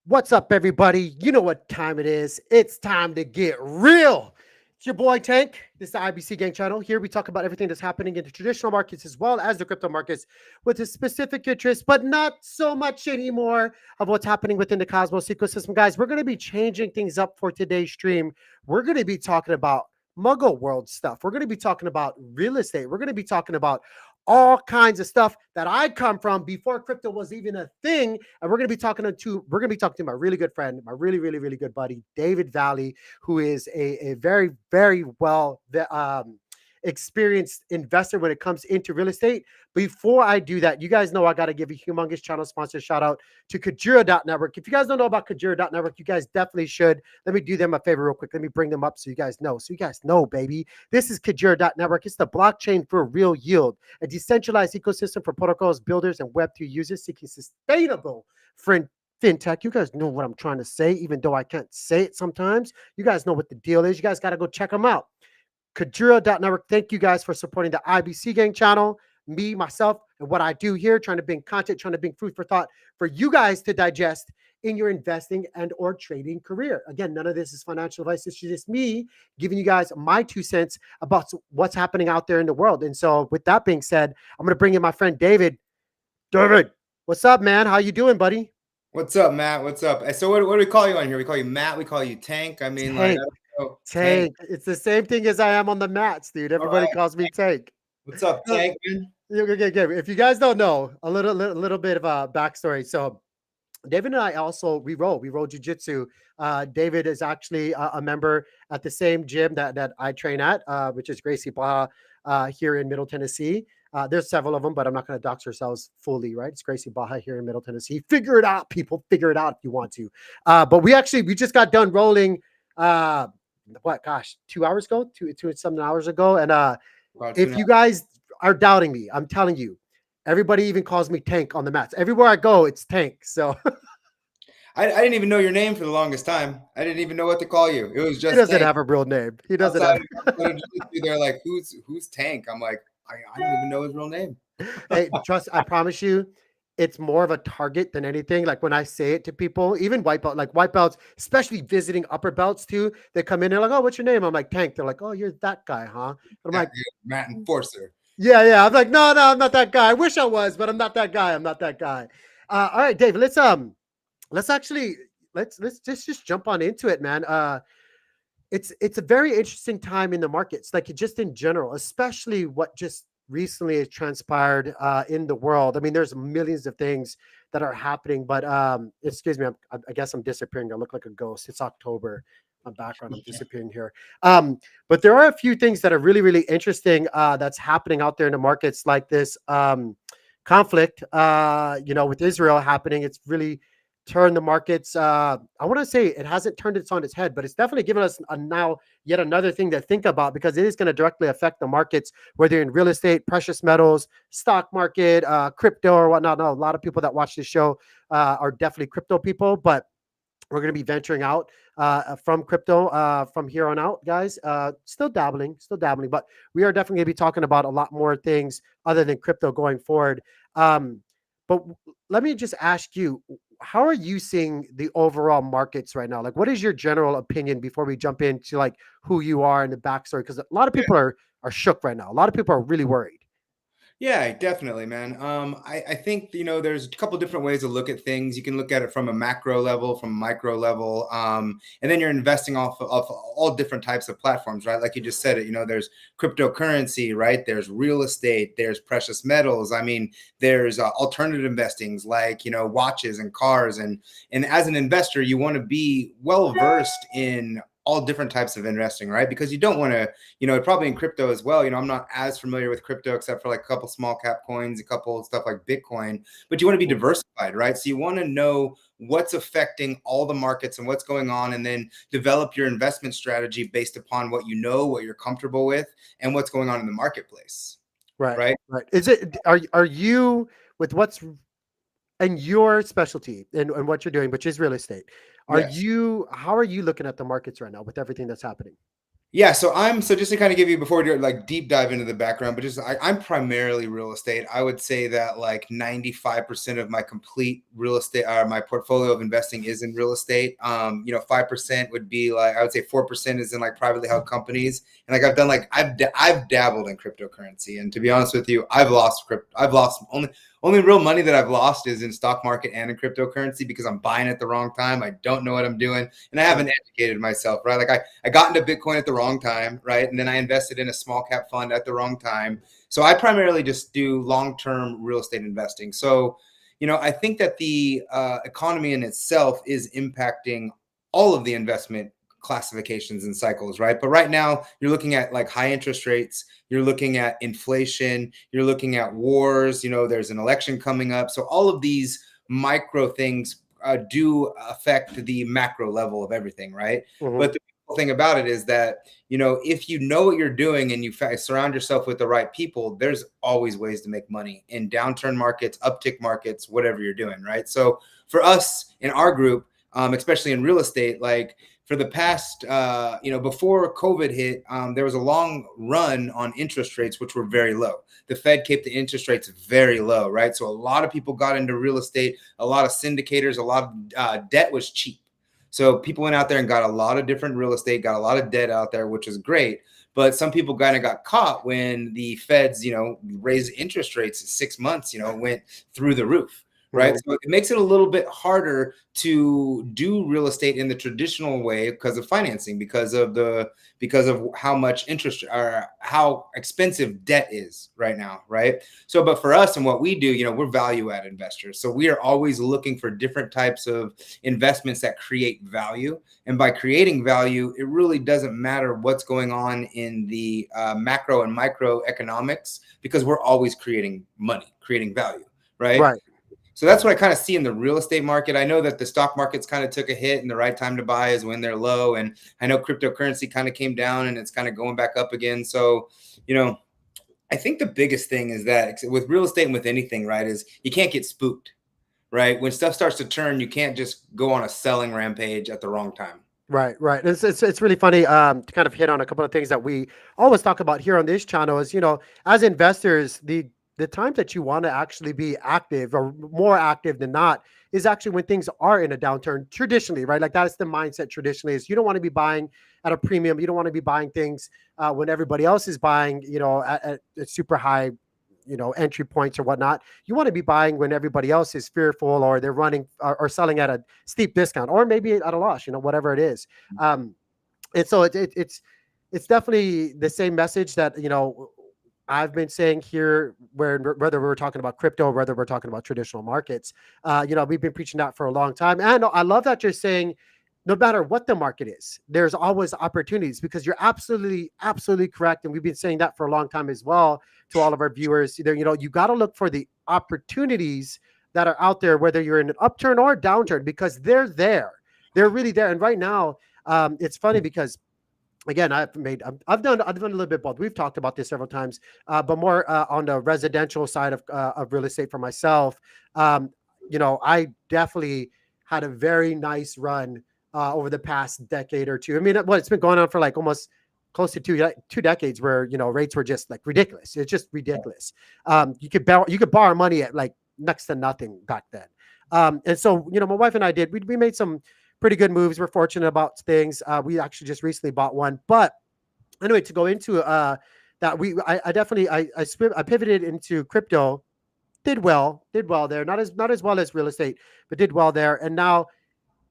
What's up, everybody? You know what time it is. It's time to get real. It's your boy Tank. This is the I.B.C Gang channel. Here we talk about everything that's happening in the traditional markets as well as the crypto markets with a specific interest, but not so much anymore of what's happening within the Cosmos ecosystem. Guys, we're going to be changing things up for today's stream. We're going to be talking about Muggle World stuff. We're going to be talking about real estate. We're going to be talking about all kinds of stuff that I come from before crypto was even a thing. And we're gonna be talking to my really good friend, my really good buddy, David Valley, who is a very well experienced investor when it comes into real estate. Before I do that, you guys know I got to give a humongous channel sponsor shout out to Kajira.network. If you guys don't know about Kajira.network, you guys definitely should. Let me do them a favor real quick. Let me bring them up so you guys know. So you guys know, baby. This is Kajira.network. It's the blockchain for real yield, a decentralized ecosystem for protocols, builders, and Web3 users seeking sustainable fintech. You guys know what I'm trying to say, even though I can't say it sometimes. You guys know what the deal is. You guys got to go check them out. Kajira.network. Thank you guys for supporting the I.B.C Gang channel, me, myself, and what I do here, trying to bring content, trying to bring food for thought for you guys to digest in your investing and or trading career. Again, none of this is financial advice. It's just me giving you guys my 2 cents about what's happening out there in the world. And so with that being said, I'm going to bring in my friend David. David, what's up, man? How you doing, buddy? What's up, Matt? What's up? So what do we call you on here? We call you Matt. We call you Tank. I mean, like, Tank. I don't know. Tank. Tank. It's the same thing as I am on the mats, dude. All Everybody right. calls me Tank. What's up, Tank, man? If you guys don't know, a little bit of a backstory. So David and I also we roll jujitsu. David is actually a member at the same gym that I train at, which is Gracie Baja here in Middle Tennessee. There's several of them, but I'm not going to dox ourselves fully, right? It's Gracie Baja here in Middle Tennessee. Figure it out, people. Figure it out if you want to. But we just got done rolling. What? Gosh, 2 hours ago, two something hours ago, and About two and if a you half. guys are doubting me, I'm telling you, everybody even calls me Tank on the mats. Everywhere I go, it's Tank. So I didn't even know your name for the longest time. I didn't even know what to call you. It was he just doesn't Tank. have a real name. He doesn't Outside have. of, outside of jiu-jitsu, they're like, who's Tank? I'm like, I don't even know his real name. Hey, trust. I promise you, it's more of a target than anything. Like when I say it to people, even white belts, especially visiting upper belts too. They come in, they're like, "Oh, what's your name?" I'm like, "Tank." They're like, "Oh, you're that guy, huh?" And I'm Yeah, like, dude, Matt Enforcer. yeah. I'm like, no, I'm not that guy. I wish I was, but I'm not that guy. I'm not that guy. All right, David. Let's actually let's just jump on into it, man. It's a very interesting time in the markets, like just in general, especially what just recently has transpired in the world. I mean, there's millions of things that are happening, but excuse me, I guess I'm disappearing. I look like a ghost. It's October. My background, I'm disappearing here. But there are a few things that are really interesting that's happening out there in the markets, like this conflict, with Israel happening. It's really turn the markets. I want to say it hasn't turned it on its head, but it's definitely given us now yet another thing to think about because it is going to directly affect the markets, whether in real estate, precious metals, stock market, crypto, or whatnot. No, a lot of people that watch this show are definitely crypto people, but we're going to be venturing out from crypto from here on out, guys. Still dabbling, but we are definitely going to be talking about a lot more things other than crypto going forward. Um, but let me just ask you, how are you seeing the overall markets right now? Like, what is your general opinion before we jump into like who you are and the backstory? Because a lot of people are shook right now. A lot of people are really worried. Yeah, definitely, man. I think there's a couple different ways to look at things. You can look at it from a macro level, from a micro level, and then you're investing off all different types of platforms, right? Like you just said it. There's cryptocurrency, right? There's real estate. There's precious metals. I mean, there's alternative investings like watches and cars, and as an investor, you want to be well versed in all different types of investing, right? Because you don't want to probably in crypto as well. I'm not as familiar with crypto except for like a couple small cap coins, a couple of stuff like Bitcoin, but you want to be diversified, right? So you want to know what's affecting all the markets and what's going on, and then develop your investment strategy based upon what what you're comfortable with, and what's going on in the marketplace, Right, right? right. Is it are you with what's and your specialty and what you're doing, which is real estate, Yes. how are you looking at the markets right now with everything that's happening? Yeah, so just to kind of give you before we do like deep dive into the background, but just I'm primarily real estate. I would say that like 95% of my complete real estate or my portfolio of investing is in real estate. 5% would be like I would say 4% is in like privately held companies. And like I've done like I've dabbled in cryptocurrency. And to be honest with you, I've lost only real money that I've lost is in stock market and in cryptocurrency because I'm buying at the wrong time. I don't know what I'm doing and I haven't educated myself, right? Like I got into Bitcoin at the wrong time, right? And then I invested in a small cap fund at the wrong time. So I primarily just do long-term real estate investing. So, I think that the economy in itself is impacting all of the investment classifications and cycles, right? But right now, you're looking at like high interest rates, you're looking at inflation, you're looking at wars, there's an election coming up. So all of these micro things do affect the macro level of everything, right? Mm-hmm. But the thing about it is that if you know what you're doing and you surround yourself with the right people, there's always ways to make money in downturn markets, uptick markets, whatever you're doing, right? So for us in our group, especially in real estate, like for the past before COVID hit, there was a long run on interest rates which were very low. The Fed kept the interest rates very low, right? So a lot of people got into real estate, a lot of syndicators, a lot of debt was cheap. So people went out there and got a lot of different real estate, got a lot of debt out there, which is great. But some people kind of got caught when the feds, raised interest rates in 6 months, went through the roof, right? Mm-hmm. So it makes it a little bit harder to do real estate in the traditional way because of financing, because of how much interest or how expensive debt is right now, right? So, but for us and what we do, we're value add investors. So we are always looking for different types of investments that create value. And by creating value, it really doesn't matter what's going on in the macro and micro economics because we're always creating money, creating value, right? Right. So that's what I kind of see in the real estate market. I know that the stock market's kind of took a hit and the right time to buy is when they're low. And I know cryptocurrency kind of came down and it's kind of going back up again. So, I think the biggest thing is that with real estate and with anything, right, is you can't get spooked, right? When stuff starts to turn, you can't just go on a selling rampage at the wrong time. Right, right. It's really funny to kind of hit on a couple of things that we always talk about here on this channel is, as investors, the time that you want to actually be active or more active than not is actually when things are in a downturn traditionally, right? Like that's the mindset traditionally is you don't want to be buying at a premium. You don't want to be buying things when everybody else is buying, at super high, entry points or whatnot. You want to be buying when everybody else is fearful or they're running or selling at a steep discount or maybe at a loss, whatever it is. And so it's definitely the same message that, I've been saying here, whether we're talking about crypto or whether we're talking about traditional markets, we've been preaching that for a long time. And I love that you're saying, no matter what the market is, there's always opportunities because you're absolutely, absolutely correct. And we've been saying that for a long time as well to all of our viewers. You got to look for the opportunities that are out there, whether you're in an upturn or a downturn, because they're there. They're really there. And right now, it's funny because again, I've done a little bit both. We've talked about this several times, but more on the residential side of real estate for myself. I definitely had a very nice run over the past decade or two. I mean, it's been going on for like almost close to two decades, where rates were just like ridiculous. It's just ridiculous. You could borrow money at like next to nothing back then. And so my wife and I we made some pretty good moves. We're fortunate about things. We actually just recently bought one, but anyway, to go into that, I definitely I pivoted into crypto. Did well there. Not as well as real estate, but did well there. And now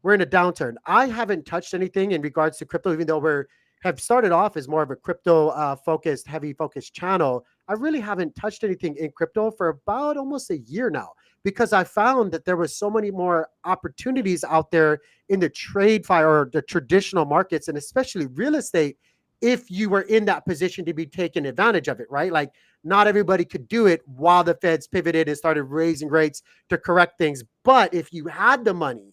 we're in a downturn. I haven't touched anything in regards to crypto, even though have started off as more of a crypto heavy focused channel. I really haven't touched anything in crypto for about almost a year now because I found that there was so many more opportunities out there in the trade fire or the traditional markets, and especially real estate, if you were in that position to be taking advantage of it, right? Like not everybody could do it while the Feds pivoted and started raising rates to correct things. But if you had the money,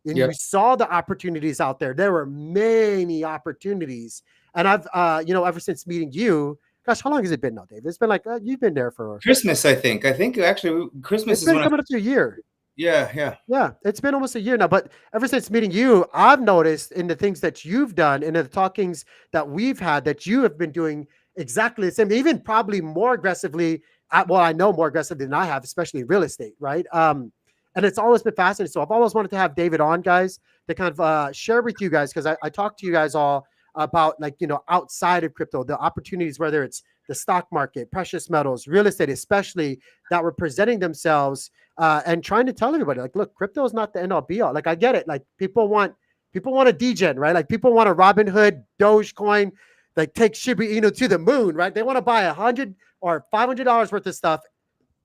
and Yep. you saw the opportunities out there, there were many opportunities. And I've, ever since meeting you, gosh, how long has it been now, Dave? It's been like, you've been there for, Christmas, I think actually Christmas it's is been when coming up to a year. Yeah. Yeah, it's been almost a year now, but ever since meeting you, I've noticed in the things that you've done and the talkings that we've had that you have been doing exactly the same, even probably more aggressively. Well, I know more aggressively than I have, especially in real estate, right? And it's always been fascinating. So I've always wanted to have David on, guys, to kind of share with you guys because I talked to you guys all about like outside of crypto, the opportunities, whether it's the stock market, precious metals, real estate, especially that were presenting themselves and trying to tell everybody, like, look, crypto is not the end all be all. Like, I get it. Like, people want a degen, right? Like, people want a Robinhood, Dogecoin, like take Shiba Inu to the moon, right? They want to buy $100 or $500 worth of stuff,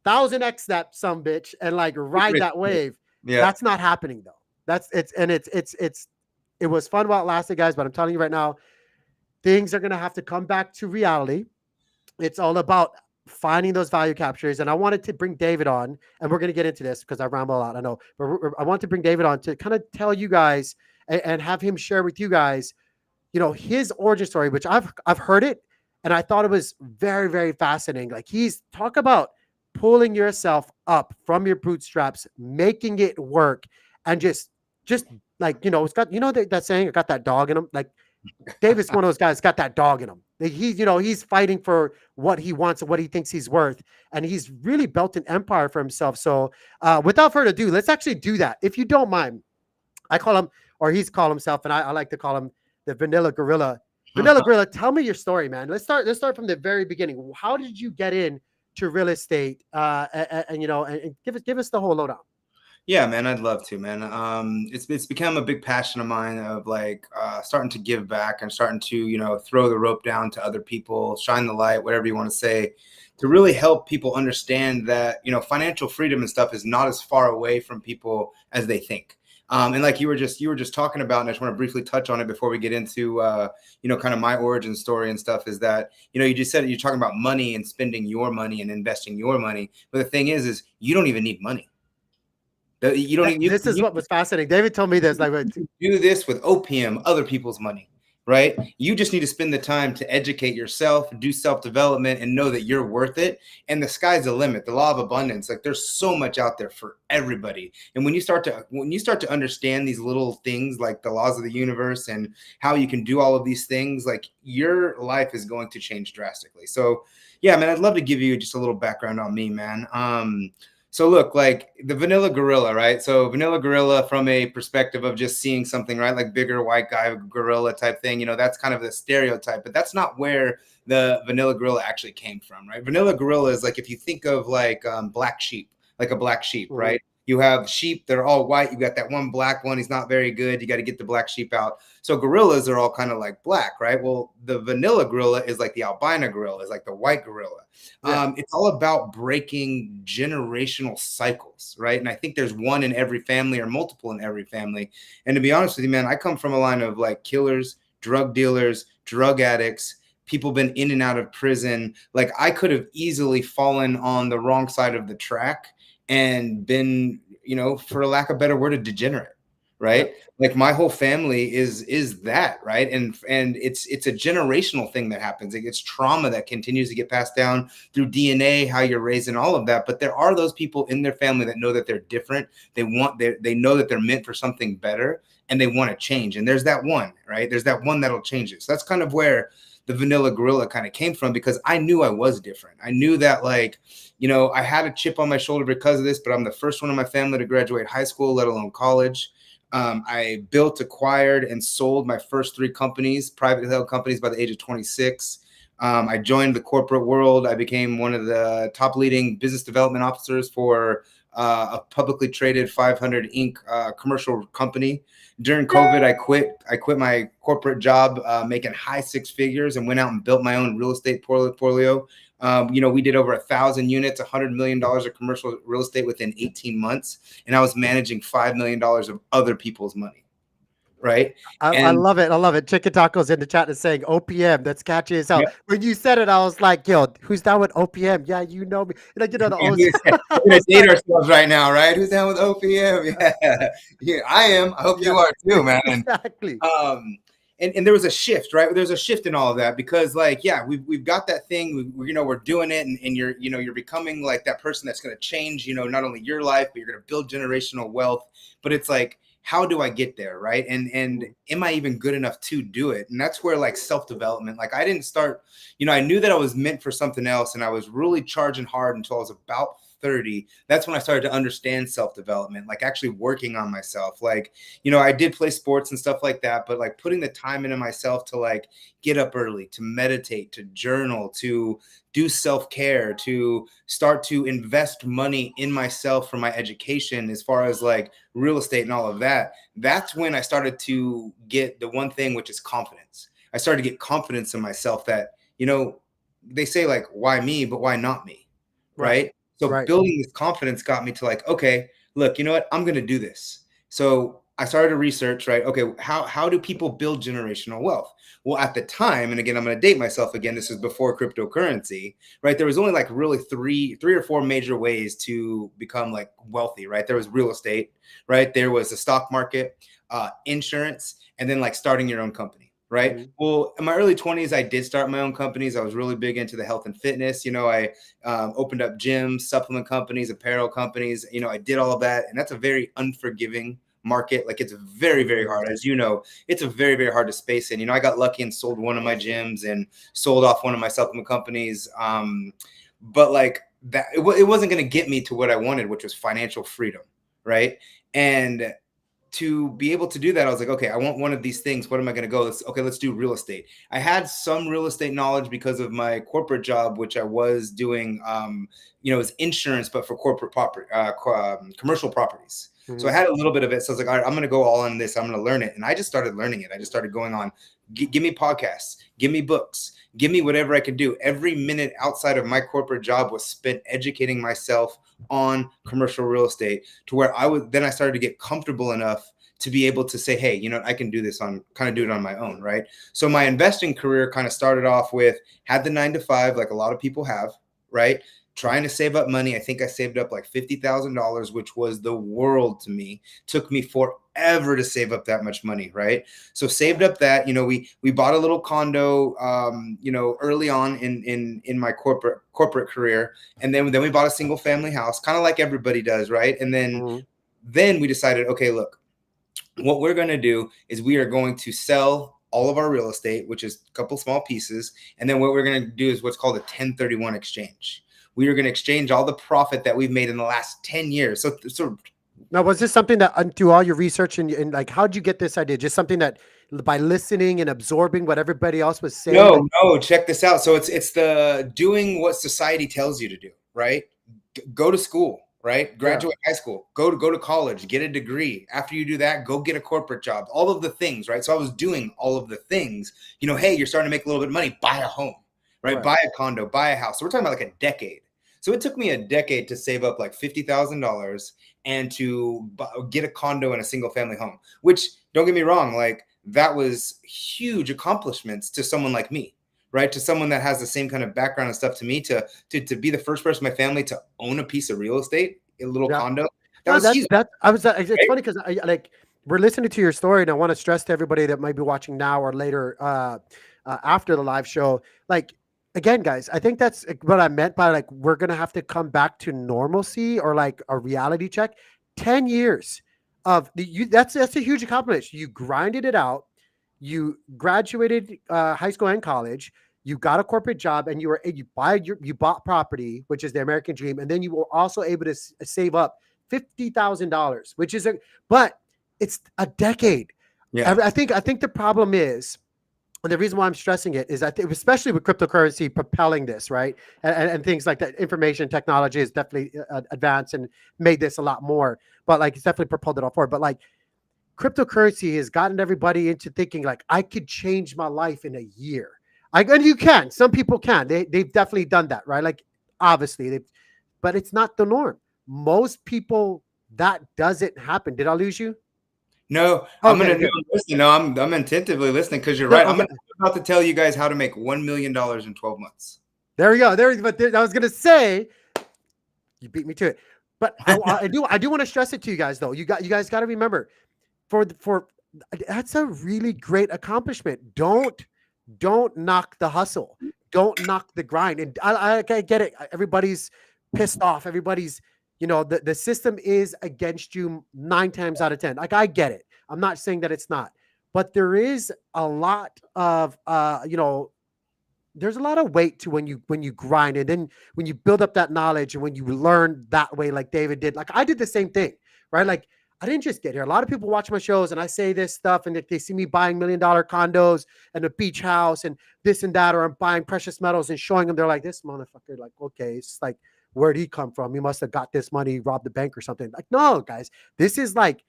1000x that some bitch, and like ride that wave. Yeah. That's not happening though. It was fun while it lasted, guys. But I'm telling you right now, things are gonna have to come back to reality. It's all about finding those value captures. And I wanted to bring David on, and we're going to get into this because I ramble a lot, I know, but I want to bring David on to kind of tell you guys and have him share with you guys, his origin story, which I've heard it, and I thought it was very, very fascinating. Like he's talk about pulling yourself up from your bootstraps, making it work, and just like it's got that saying, I got that dog in him. Like David's one of those guys got that dog in him. He's fighting for what he wants and what he thinks he's worth, and he's really built an empire for himself. So, without further ado, let's actually do that, if you don't mind. I call him, or he's called himself, and I like to call him the Vanilla Gorilla. Vanilla Gorilla, tell me your story, man. Let's start from the very beginning. How did you get in to real estate? And give us the whole lowdown. Yeah, man, I'd love to, man. It's become a big passion of mine of like starting to give back and starting to throw the rope down to other people, shine the light, whatever you want to say, to really help people understand that financial freedom and stuff is not as far away from people as they think. And like you were just talking about, and I just want to briefly touch on it before we get into kind of my origin story and stuff. Is that you just said you're talking about money and spending your money and investing your money, but the thing is you don't even need money. You don't. This is what was fascinating. David told me this. Like, do this with opium, other people's money, right? You just need to spend the time to educate yourself, do self-development, and know that you're worth it. And the sky's the limit. The law of abundance. Like, there's so much out there for everybody. And when you start to understand these little things, like the laws of the universe and how you can do all of these things, like your life is going to change drastically. So, yeah, man, I'd love to give you just a little background on me, man. So look, like the Vanilla Gorilla, right? So Vanilla Gorilla from a perspective of just seeing something, right? Like bigger white guy gorilla type thing, that's kind of the stereotype, but that's not where the Vanilla Gorilla actually came from, right? Vanilla Gorilla is like, if you think of like black sheep, like a black sheep, right? You have sheep, they're all white. You got that one black one. He's not very good. You got to get the black sheep out. So gorillas are all kind of like black, right? Well, the vanilla gorilla is like the albino gorilla, is like the white gorilla. Yeah. It's all about breaking generational cycles, right? And I think there's one in every family or multiple in every family. And to be honest with you, man, I come from a line of like killers, drug dealers, drug addicts, people been in and out of prison. Like I could have easily fallen on the wrong side of the track and been, for a lack of a better word, a degenerate, right? Yep. Like my whole family is that, right? And it's a generational thing that happens. It's trauma that continues to get passed down through DNA, how you're raised and all of that. But there are those people in their family that know that they're different. They know that they're meant for something better and they want to change. And there's that one, right? There's that one that'll change it. So that's kind of where the Vanilla Gorilla kind of came from, because I knew I was different. I knew that, like, I had a chip on my shoulder because of this, but I'm the first one in my family to graduate high school, let alone college. I built, acquired, and sold my first 3 companies, privately held companies, by the age of 26. I joined the corporate world. I became one of the top leading business development officers for a publicly traded 500 Inc. Commercial company. During COVID, I quit my corporate job, making high 6 figures, and went out and built my own real estate portfolio. We did over 1,000 units, $100 million of commercial real estate within 18 months. And I was managing $5 million of other people's money. Right. I love it. I love it. Chicken Tacos in the chat is saying OPM. That's catchy as hell. Yep. When you said it, I was like, yo, who's down with OPM? Yeah, you know me. Like, the we're gonna date ourselves right now, right? Who's down with OPM? Yeah, I am. I hope you are too, man. Exactly. and there was a shift, right? There's a shift in all of that because, like, yeah, we've got that thing, we're doing it, and you're becoming like that person that's going to change, not only your life, but you're going to build generational wealth. But it's like, how do I get there, right? And am I even good enough to do it? And that's where, like, self-development, like, I didn't start, I knew that I was meant for something else, and I was really charging hard until I was about 30. That's when I started to understand self-development, like actually working on myself. Like, I did play sports and stuff like that, but like putting the time into myself to like get up early, to meditate, to journal, to do self-care, to start to invest money in myself for my education, as far as like real estate and all of that. That's when I started to get the one thing, which is confidence. I started to get confidence in myself that, they say, like, why me, but why not me? Right. Right. So Right. building this confidence got me to like, okay, look, you know what? I'm going to do this. So I started to research, right? Okay, how do people build generational wealth? Well, at the time, and again, I'm going to date myself again. This is before cryptocurrency, right? There was only like really three or four major ways to become like wealthy, right? There was real estate, right? There was the stock market, insurance, and then like starting your own company. Right. Mm-hmm. Well, in my early 20s, I did start my own companies. I was really big into the health and fitness. I opened up gyms, supplement companies, apparel companies. I did all of that. And that's a very unforgiving market. Like, it's very, very hard. As you know, it's a very, very hard to space in. I got lucky and sold one of my gyms and sold off one of my supplement companies. But like that, it wasn't going to get me to what I wanted, which was financial freedom. Right. And to be able to do that, I was like, okay, I want one of these things. What am I going to go? Let's do real estate. I had some real estate knowledge because of my corporate job, which I was doing, it was insurance, but for corporate property, commercial properties. Mm-hmm. So I had a little bit of it. So I was like, all right, I'm going to go all on this. I'm going to learn it. And I just started learning it. I just started going on, give me podcasts, give me books, give me whatever I could do. Every minute outside of my corporate job was spent educating myself on commercial real estate, to where I started to get comfortable enough to be able to say, hey, I can do this do it on my own. Right. So my investing career kind of started off with, had the 9 to 5, like a lot of people have, right? Trying to save up money. I think I saved up like $50,000, which was the world to me. Took me forever to save up that much money, right? So saved up that, we bought a little condo, early on in my corporate career, and then we bought a single family house, kind of like everybody does, right? And then we decided, okay, look, what we're going to do is we are going to sell all of our real estate, which is a couple small pieces, and then what we're going to do is what's called a 1031 exchange. We are going to exchange all the profit that we've made in the last 10 years. So now, was this something that through all your research and like, how'd you get this idea? Just something that by listening and absorbing what everybody else was saying? No, check this out. So it's the doing what society tells you to do, right? Go to school, right? Graduate high school, go to college, get a degree. After you do that, go get a corporate job, all of the things, right? So I was doing all of the things, hey, you're starting to make a little bit of money, buy a home, right? Buy a condo, buy a house. So we're talking about like a decade. So it took me a decade to save up like $50,000 and to get a condo and a single family home, which, don't get me wrong, like, that was huge accomplishments to someone like me, right? To someone that has the same kind of background and stuff to me, to be the first person in my family to own a piece of real estate, a little condo. Was huge. It's funny because I like, we're listening to your story, and I want to stress to everybody that might be watching now or later after the live show, like, again, guys, I think that's what I meant by like, we're gonna have to come back to normalcy or like a reality check. 10 years of that's a huge accomplishment. You grinded it out, you graduated high school and college, you got a corporate job, and you bought property, which is the American dream, and then you were also able to save up $50,000, which is but it's a decade. Yeah. I think the problem is, and the reason why I'm stressing it is, I think, especially with cryptocurrency propelling this, right, and things like that, information technology has definitely advanced and made this a lot more. But like, it's definitely propelled it all forward. But like, cryptocurrency has gotten everybody into thinking like, I could change my life in a year. And you can. Some people can. They've definitely done that, right? Like, obviously, but it's not the norm. Most people, that doesn't happen. Did I lose you? No, I'm gonna listen. No, I'm attentively listening, because you're right. I'm about to tell you guys how to make $1 million in 12 months. There we go. But I was gonna say, you beat me to it. But I do want to stress it to you guys, though. You guys got to remember, for That's a really great accomplishment. Don't knock the hustle. Don't knock the grind. And I get it. Everybody's pissed off. Everybody's, the system is against you 9 times out of 10. Like, I get it. I'm not saying that it's not, but there is a lot of, there's a lot of weight to when you grind, and then when you build up that knowledge and when you learn that way, like David did. Like, I did the same thing, right? Like, I didn't just get here. A lot of people watch my shows and I say this stuff, and they see me buying $1 million condos and a beach house and this and that, or I'm buying precious metals and showing them. They're like, this motherfucker, like, okay, it's like, where'd he come from? He must have got this money, robbed the bank or something. Like, no, guys, this is like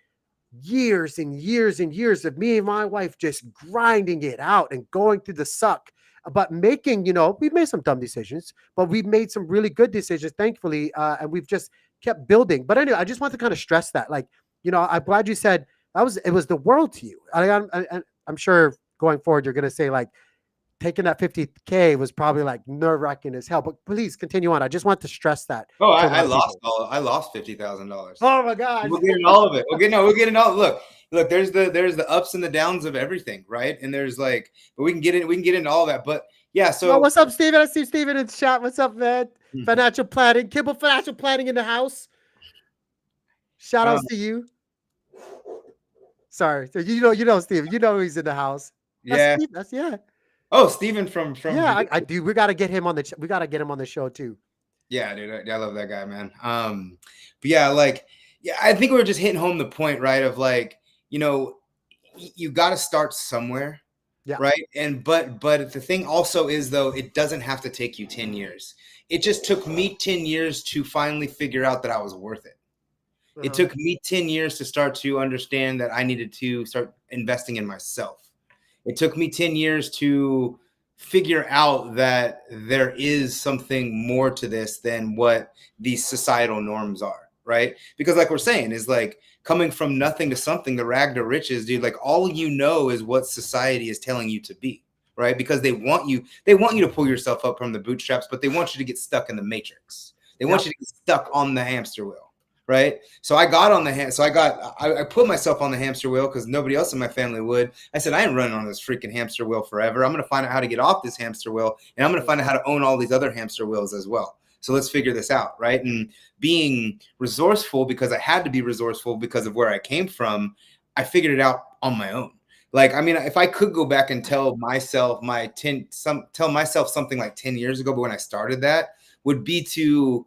years and years and years of me and my wife just grinding it out and going through the suck, but making, we've made some dumb decisions, but we've made some really good decisions, thankfully, and we've just kept building. But anyway, I just want to kind of stress that, like, I'm glad you said it was the world to you. I'm sure going forward you're going to say, like, taking that 50K was probably like nerve-wracking as hell, but please continue on. I just want to stress that Oh, to a I lot of lost people. I lost $50,000. Oh my God. We're getting all of it. We're getting all. Look. There's the ups and the downs of everything, right? And there's like, but we can get in. We can get into all that. But yeah. Well, So what's up, Steven? I see Steven in the chat. What's up, man? Financial planning. Kibble financial planning in the house. Shout outs to you. Sorry. So Steven. You know he's in the house. That's yeah. Steve. That's yeah. Oh, Steven from Yeah, I do. We gotta get him on we gotta get him on the show too. Yeah, dude, I love that guy, man. But yeah, like, yeah, I think we're just hitting home the point, right? Of like, you got to start somewhere, Yeah. right? And but the thing also is, though, it doesn't have to take you 10 years. It just took me 10 years to finally figure out that I was worth it. It took me 10 years to start to understand that I needed to start investing in myself. It took me 10 years to figure out that there is something more to this than what these societal norms are, right? Because like we're saying, is like coming from nothing to something, the rag to riches, dude, like all you know is what society is telling you to be, right? Because they want you to pull yourself up from the bootstraps, but they want you to get stuck in the matrix. They want you to get stuck on the hamster wheel. Right. So I got on the I put myself on the hamster wheel because nobody else in my family would. I said, I ain't running on this freaking hamster wheel forever. I'm going to find out how to get off this hamster wheel, and I'm going to find out how to own all these other hamster wheels as well. So let's figure this out. Right. And being resourceful, because I had to be resourceful because of where I came from, I figured it out on my own. Like, I mean, if I could go back and tell myself something like 10 years ago, but when I started that, would be to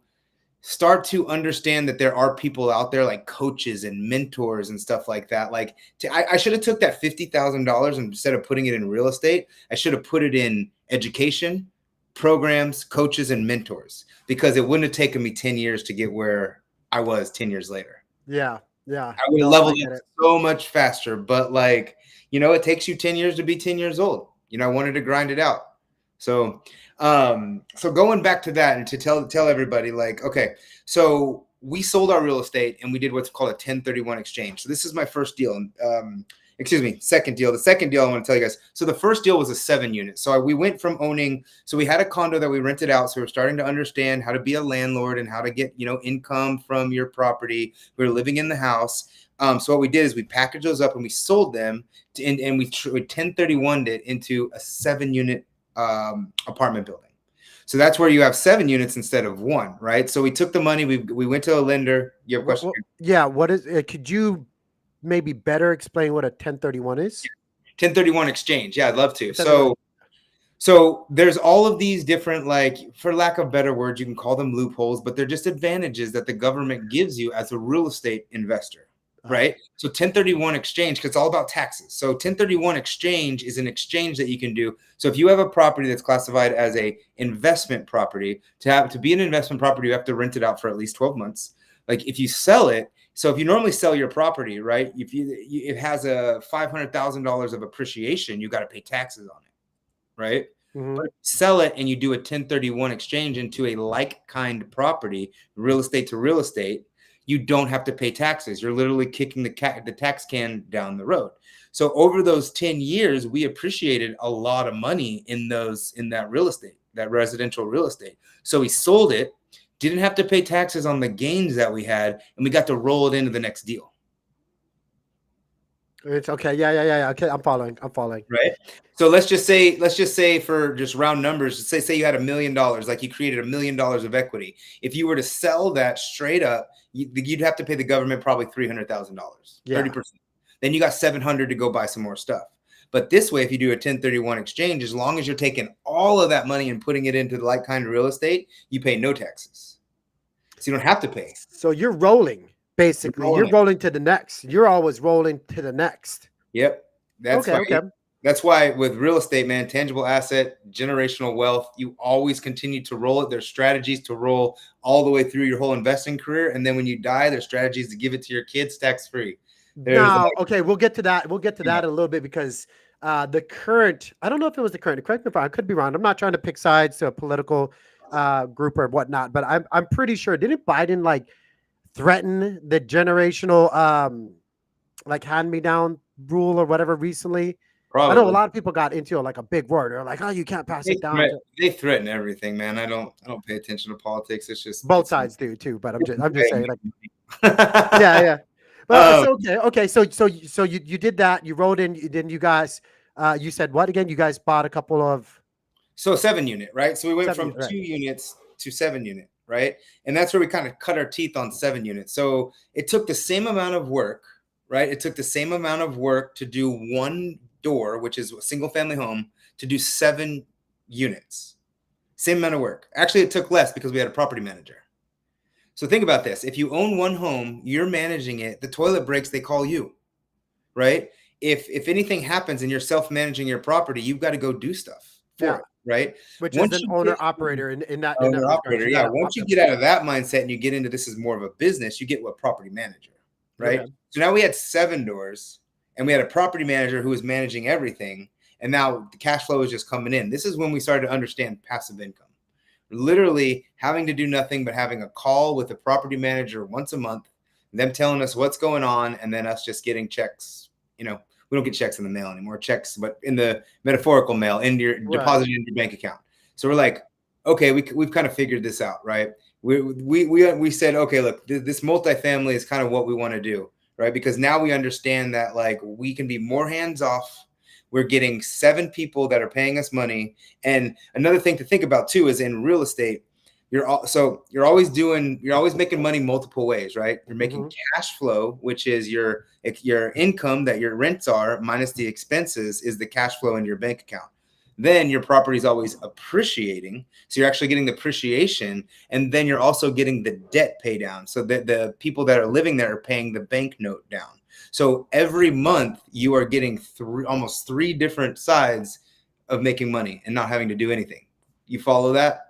start to understand that there are people out there like coaches and mentors and stuff like that. Like, I should have took that $50,000 instead of putting it in real estate. I should have put it in education, programs, coaches, and mentors, because it wouldn't have taken me 10 years to get where I was 10 years later. Yeah. I would have leveled up so much faster. But like, it takes you 10 years to be 10 years old. I wanted to grind it out. So going back to that and to tell everybody, like, okay, so we sold our real estate and we did what's called a 1031 exchange. So this is my first deal. Second deal. The second deal I want to tell you guys. So the first deal was a 7-unit. So we went from so we had a condo that we rented out. So we're starting to understand how to be a landlord and how to get, income from your property. We were living in the house. So what we did is we packaged those up and we sold them and we 1031'd it into a 7-unit apartment building. So that's where you have 7 units instead of 1, right? So we took the money, we went to a lender. You have a question? Yeah. What is it? Could you maybe better explain what a 1031 is? 1031 exchange. Yeah, I'd love to. So there's all of these different, like, for lack of better words, you can call them loopholes, but they're just advantages that the government gives you as a real estate investor. Right. So 1031 exchange, because it's all about taxes. So 1031 exchange is an exchange that you can do. So if you have a property that's classified as a investment property, to be an investment property, you have to rent it out for at least 12 months. Like if you sell it, so if you normally sell your property, right, if it has a $500,000 of appreciation, you got to pay taxes on it. Right. Mm-hmm. But if you sell it and you do a 1031 exchange into a like kind property, real estate to real estate, you don't have to pay taxes. You're literally kicking the tax can down the road. So over those 10 years, we appreciated a lot of money in that real estate, that residential real estate. So we sold it, didn't have to pay taxes on the gains that we had, and we got to roll it into the next deal. It's okay. Yeah. Okay, I'm following. I'm following. right? So let's just say for just round numbers, say you had $1 million, like you created $1 million of equity. If you were to sell that straight up, you'd have to pay the government probably $300,000, Yeah. 30%. Then you got 700 to go buy some more stuff. But this way, if you do a 1031 exchange, as long as you're taking all of that money and putting it into the like kind of real estate, you pay no taxes. So you don't have to pay. So you're rolling, You're basically. You're rolling it. rolling to the next. You're always rolling to the next. Yep. That's Okay, why okay. that's why with real estate, man, tangible asset, generational wealth, you always continue to roll it. There's strategies to roll all the way through your whole investing career. And then when you die, there's strategies to give it to your kids tax free. There's like, Now, okay, we'll get to that. We'll get to yeah, that in a little bit because the current, I don't know if it was the current, correct me if I could be wrong. I'm not trying to pick sides to a political group or whatnot, but I'm pretty sure, didn't Biden like threaten the generational like hand me down rule or whatever recently? I know a probably. lot of people got into like a big word. They're like, oh, you can't pass it down to They threaten everything, man. I don't pay attention to politics. both It's sides do too, but I'm just saying like money. yeah. Well, um, so okay. So you did that. You wrote in. Then you guys, you said what again? You guys bought a couple of So 7 unit, right? So we went 7 from right? 2 units to 7 unit, right? And that's where we kind of cut our teeth on 7 units. So it took the same amount of work, right? It took the same amount of work to do one door, which is a single family home, to do 7 units. Same amount of work. Actually, it took less because we had a property manager. So think about this. If you own one home, you're managing it. The toilet breaks, they call you, right? If anything happens and you're self-managing your property, you've got to go do stuff for Yeah, it, right? which is Once an you owner get operator in that owner regard. operator, You yeah. got to Once you them. get out of that mindset and you get into this is more of a business, you get what property manager, right? Okay. So now we had 7 doors and we had a property manager who was managing everything, and now the cash flow is just coming in. This is when we started to understand passive income. Literally having to do nothing but having a call with a property manager once a month, them telling us what's going on, and then us just getting checks. We don't get checks in the mail anymore, checks, but in the metaphorical mail, in your Right. deposited in your bank account. So we're like, okay, we've kind of figured this out, right? We said, okay, look, this multifamily is kind of what we want to do, right? Because now we understand that like we can be more hands off. We're getting 7 people that are paying us money. And another thing to think about too is in real estate, you're always making money multiple ways, right? You're making Hmm. cash flow, which is your income that your rents are minus the expenses is the cash flow in your bank account. Then your property is always appreciating, so you're actually getting the appreciation, and then you're also getting the debt pay down, so that the people that are living there are paying the bank note down. So every month you are getting almost three different sides of making money and not having to do anything. You follow that?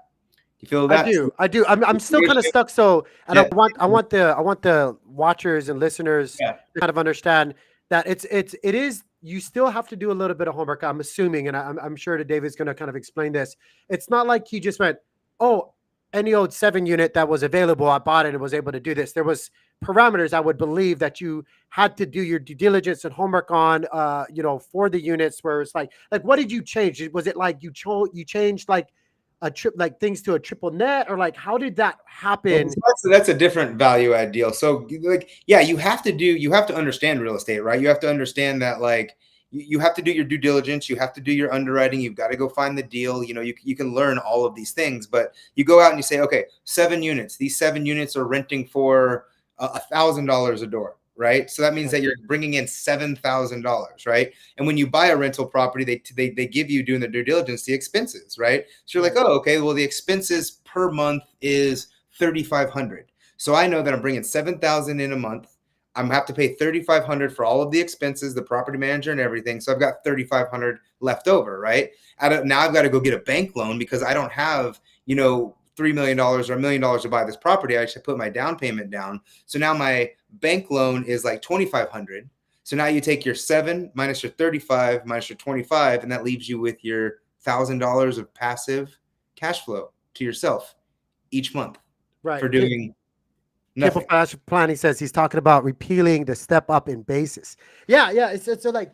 You feel I that? do. I do. I'm still kind of Depreciation? stuck. So, and I Yeah, want the watchers and listeners yeah. to kind of understand that it is you still have to do a little bit of homework. I'm assuming, and I'm sure that David's going to kind of explain this. It's not like he just went, oh, any old 7 unit that was available, I bought it and was able to do this. There was parameters I would believe that you had to do your due diligence and homework on, for the units. Where it's like what did you change? Was it like you changed like a trip like things to a triple net or like how did that Well, happen? that's a different value add deal. So, like, yeah, you have to understand real estate, right? You have to understand that, like, you have to do your due diligence. You have to do your underwriting. You've got to go find the deal. You can learn all of these things, but you go out and you say, okay, 7 units. These 7 units are renting for $1,000 a door, right? So that means Okay. that you're bringing in $7,000, right? And when you buy a rental property, they give you doing the due diligence the expenses, right? So you're like, Right. oh, okay, well the expenses per month is 3,500. So I know that I'm bringing 7,000 in a month. I'm gonna have to pay 3,500 for all of the expenses, the property manager and everything. So I've got 3,500 left over, right? Now I've got to go get a bank loan because I don't have, $3 million or $1 million to buy this property. I should put my down payment down. So now my bank loan is like 2,500. So now you take your 7 minus your 35 minus your 25, and that leaves you with your $1,000 of passive cash flow to yourself each month Right. for doing Careful nothing. financial planning says he's talking about repealing the step up in basis. Yeah. It's so like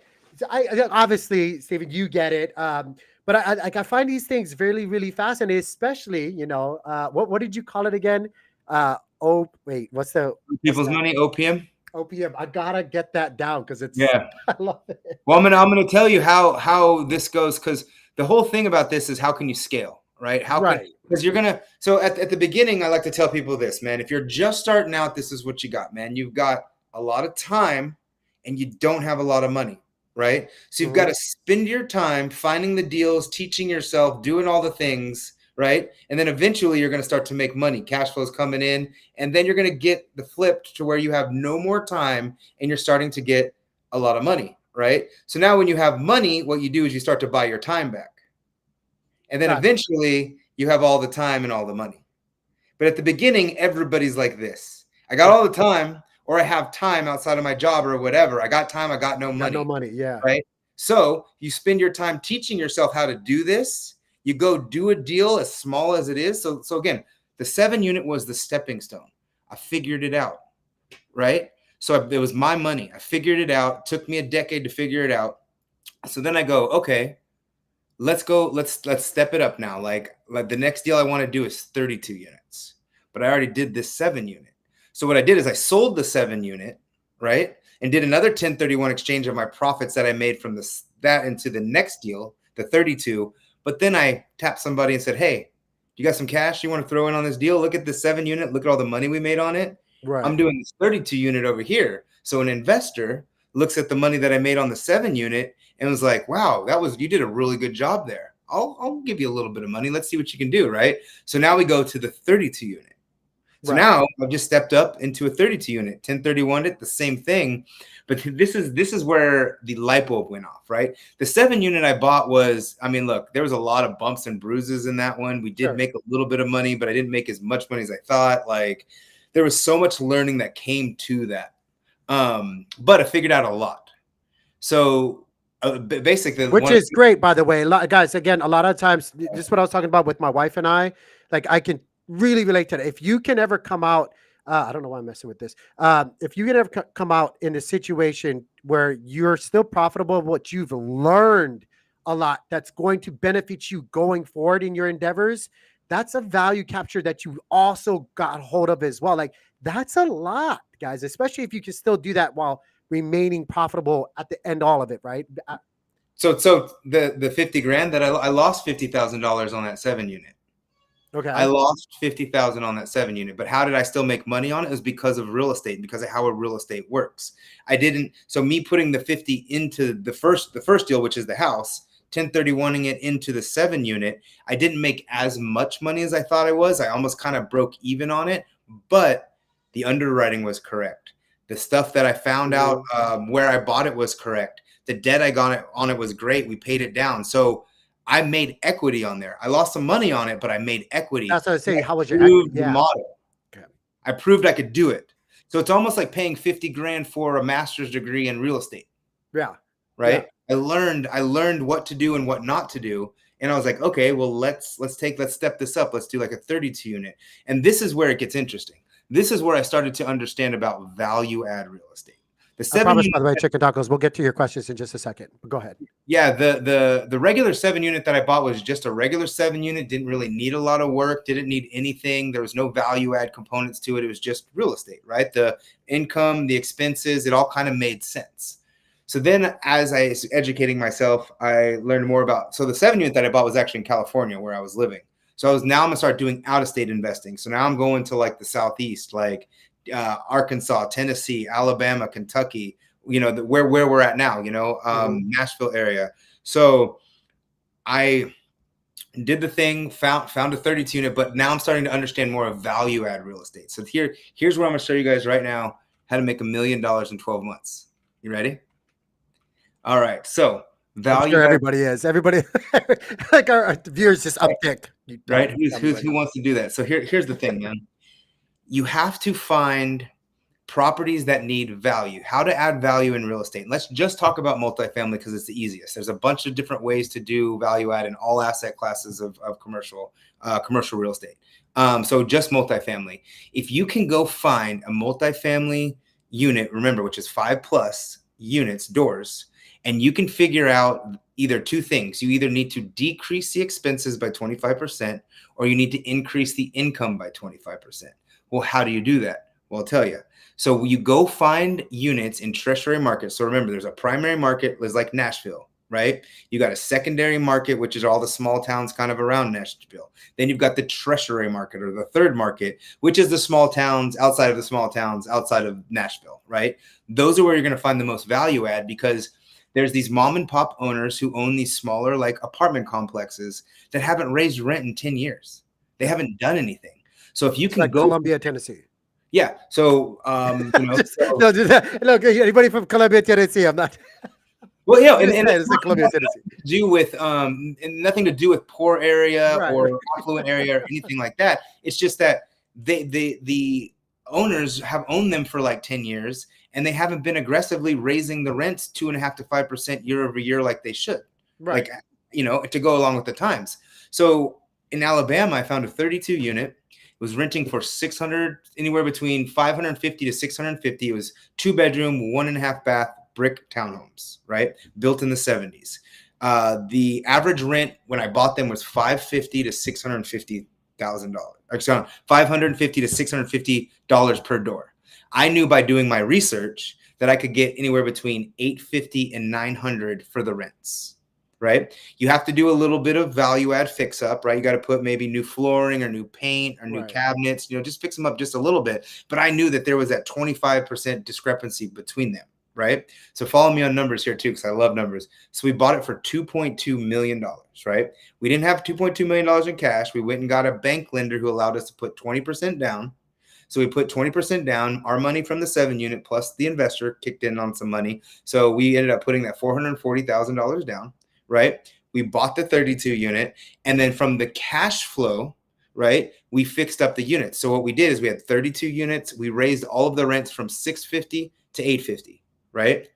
obviously, Stephen, you get it. But I find these things really, really fascinating, especially, what did you call it again? Oh, wait, what's People's that? money, OPM. OPM. I gotta get that down because it's Yeah. I love it. Well, I'm gonna tell you how this goes, because the whole thing about this is how can you scale, right? How can, Right. because you're gonna, so at the beginning, I like to tell people this, man. If you're just starting out, this is what you got, man. You've got a lot of time and you don't have a lot of money, right? So you've got Mhm. to spend your time finding the deals, teaching yourself, doing all the things, right? And then eventually you're gonna start to make money. Cash flow's coming in, and then you're gonna get the flipped to where you have no more time and you're starting to get a lot of money, right? So now when you have money, what you do is you start to buy your time back. And then Gotcha. eventually you have all the time and all the money. But at the beginning, everybody's like this. I got Right. all the time, or I have time outside of my job or whatever. I got time, I got no Got no money, money. Yeah. right? So you spend your time teaching yourself how to do this. You go do a deal as small as it is. So again, the 7 unit was the stepping stone. I figured it out, right? So it was my money. I figured it out. It took me a decade to figure it out. So then I go, okay, let's go, let's step it up now. Like the next deal I want to do is 32 units. But I already did this 7 unit. So what I did is I sold the 7 unit, right? And did another 1031 exchange of my profits that I made from this that into the next deal, the 32. But then I tapped somebody and said, hey, you got some cash you want to throw in on this deal? Look at the 7 unit, look at all the money we made on it. I'm Right. doing this 32 unit over here. So an investor looks at the money that I made on the 7 unit and was like, wow, you did a really good job there. I'll give you a little bit of money. Let's see what you can do, right? So now we go to the 32 unit. So Right. now I've just stepped up into a 32 unit, 1031 it, the same thing. But this is where the light bulb went off, right? The 7 unit I bought was, I mean, look, there was a lot of bumps and bruises in that one. We did Sure. make a little bit of money, but I didn't make as much money as I thought. Like there was so much learning that came to that. But I figured out a lot. So basically, Which is great, by the way. Guys, again, a lot of times, this is what I was talking about with my wife and I. Like, I can really relate to that. If you can ever come out, I don't know why I'm messing with this. If you can ever come out in a situation where you're still profitable, what you've learned a lot that's going to benefit you going forward in your endeavors, that's a value capture that you also got hold of as well. Like, that's a lot, guys, especially if you can still do that while remaining profitable at the end, all of it, right? so the 50 grand that I lost $50,000 on that 7 unit. I Okay. lost 50,000 on that 7 unit, but how did I still make money on it? It was because of real estate, because of how a real estate works. I didn't, so me putting the 50 into the first deal, which is the house, 1031ing it into the 7 unit, I didn't make as much money as I thought I was. I almost kind of broke even on it, but the underwriting was correct. The stuff that I found out Mhm. where I bought it was correct. The debt I got on it was great. We paid it down. So I made equity on there. I lost some money on it, but I made equity. That's what I And say. I How was your equity? proved the Yeah. model. Okay. I proved I could do it. So it's almost like paying 50 grand for a master's degree in real estate, Yeah. Yeah. right? I learned what to do and what not to do. And I was like, okay, well, let's step this up. Let's do like a 32 unit. And this is where it gets interesting. This is where I started to understand about value add real estate. The I seven promise, unit by the way, chicken tacos. We'll get to your questions in just a second. But go ahead. Yeah, the regular 7 unit that I bought was just a regular 7 unit. Didn't really need a lot of work. Didn't need anything. There was no value add components to it. It was just real estate, right? The income, the expenses, it all kind of made sense. So then, as I was educating myself, I learned more about. So the 7 unit that I bought was actually in California, where I was living. So I'm gonna start doing out of state investing. So now I'm going to like the southeast, like Arkansas, Tennessee, Alabama, Kentucky, where we're at now, Mhm. Nashville area. So I did the thing, found a 32 unit, but now I'm starting to understand more of value add real estate. So here's where I'm gonna show you guys right now how to make $1 million in 12 months. You ready? All right. So I'm sure value add, everybody is. Everybody, like our viewers just uptick. You right? tell me Who's right who now. wants to do that? So here's the thing, man. You have to find properties that need value, how to add value in real estate. Let's just talk about multifamily because it's the easiest. There's a bunch of different ways to do value add in all asset classes of commercial real estate. So just multifamily. If you can go find a multifamily unit, remember, which is 5+ units, doors, and you can figure out either two things. You either need to decrease the expenses by 25% or you need to increase the income by 25%. Well, how do you do that? Well, I'll tell you. So you go find units in tertiary markets. So remember, there's a primary market, is like Nashville, right? You got a secondary market, which is all the small towns kind of around Nashville. Then you've got the tertiary market, or the third market, which is the small towns outside of the small towns outside of Nashville, right? Those are where you're going to find the most value add, because there's these mom and pop owners who own these smaller like apartment complexes that haven't raised rent in 10 years. They Yeah. haven't done anything. So if you It's can like go, Columbia, Tennessee. yeah. So, Just, so, no, just, look, anybody from Columbia, Tennessee, I'm not. well, yeah, I'm just and saying, it's it's not like Columbia, Tennessee. nothing to do with, and nothing to do with poor area Right, right. or affluent area or anything like that. It's just that the owners have owned them for like 10 years, and they haven't been aggressively raising the rents 2.5 to 5% year over year like they should, Right. like, to go along with the times. So in Alabama, I found a 32 unit. It was renting for 600, anywhere between 550 to 650. It was 2 bedroom, 1.5 bath, brick townhomes, right? Built in the 70s. The average rent when I bought them was $550 to $650,000. Actually, $550 to $650 per door. I knew by doing my research that I could get anywhere between $850 and $900 for the rents. Right? You have to do a little bit of value add fix up, right? You got to put maybe new flooring or new paint or new Right. cabinets, just fix them up just a little bit. But I knew that there was that 25% discrepancy between them, right? So follow me on numbers here too, because I love numbers. So we bought it for $2.2 million, right? We didn't have $2.2 million in cash. We went and got a bank lender who allowed us to put 20% down. So we put 20% down, our money from the 7 unit plus the investor kicked in on some money. So we ended up putting that $440,000 down, right? We bought the 32 unit, and then from the cash flow, right, we fixed up the units. So what we did is we had 32 units. We raised all of the rents from 650 to 850, right?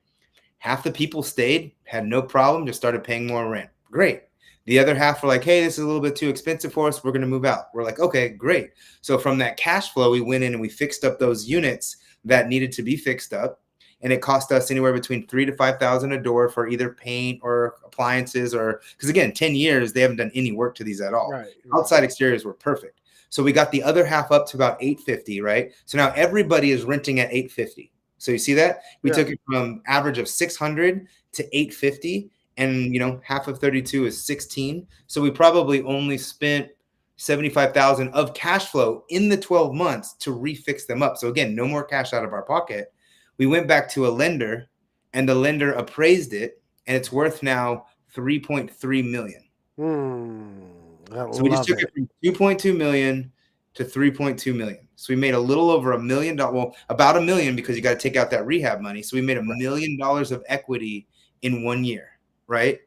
Half the people stayed, had no problem, just started paying more rent. Great. The other half were like, hey, this is a little bit too expensive for us. We're going to move out. We're like, okay, great. So from that cash flow, we went in and we fixed up those units that needed to be fixed up. And it cost us anywhere between $3,000 to $5,000 a door for either paint or appliances, or because again, 10 years, they haven't done any work to these at all. Right. Outside exteriors were perfect. So we got the other half up to about 850, right? So now everybody is renting at 850. So you see that? We took it from average of 600 to 850, and half of 32 is 16. So we probably only spent 75,000 of cash flow in the 12 months to refix them up. So again, no more cash out of our pocket. We went back to a lender, and the lender appraised it, and it's worth now 3.3 million. I So we just love took it it. from 2.2 million to 3.2 million. So we made a little over $1 million. Well, about $1 million, because you got to take out that rehab money. So we made $1 Right. million of equity in 1 year, right?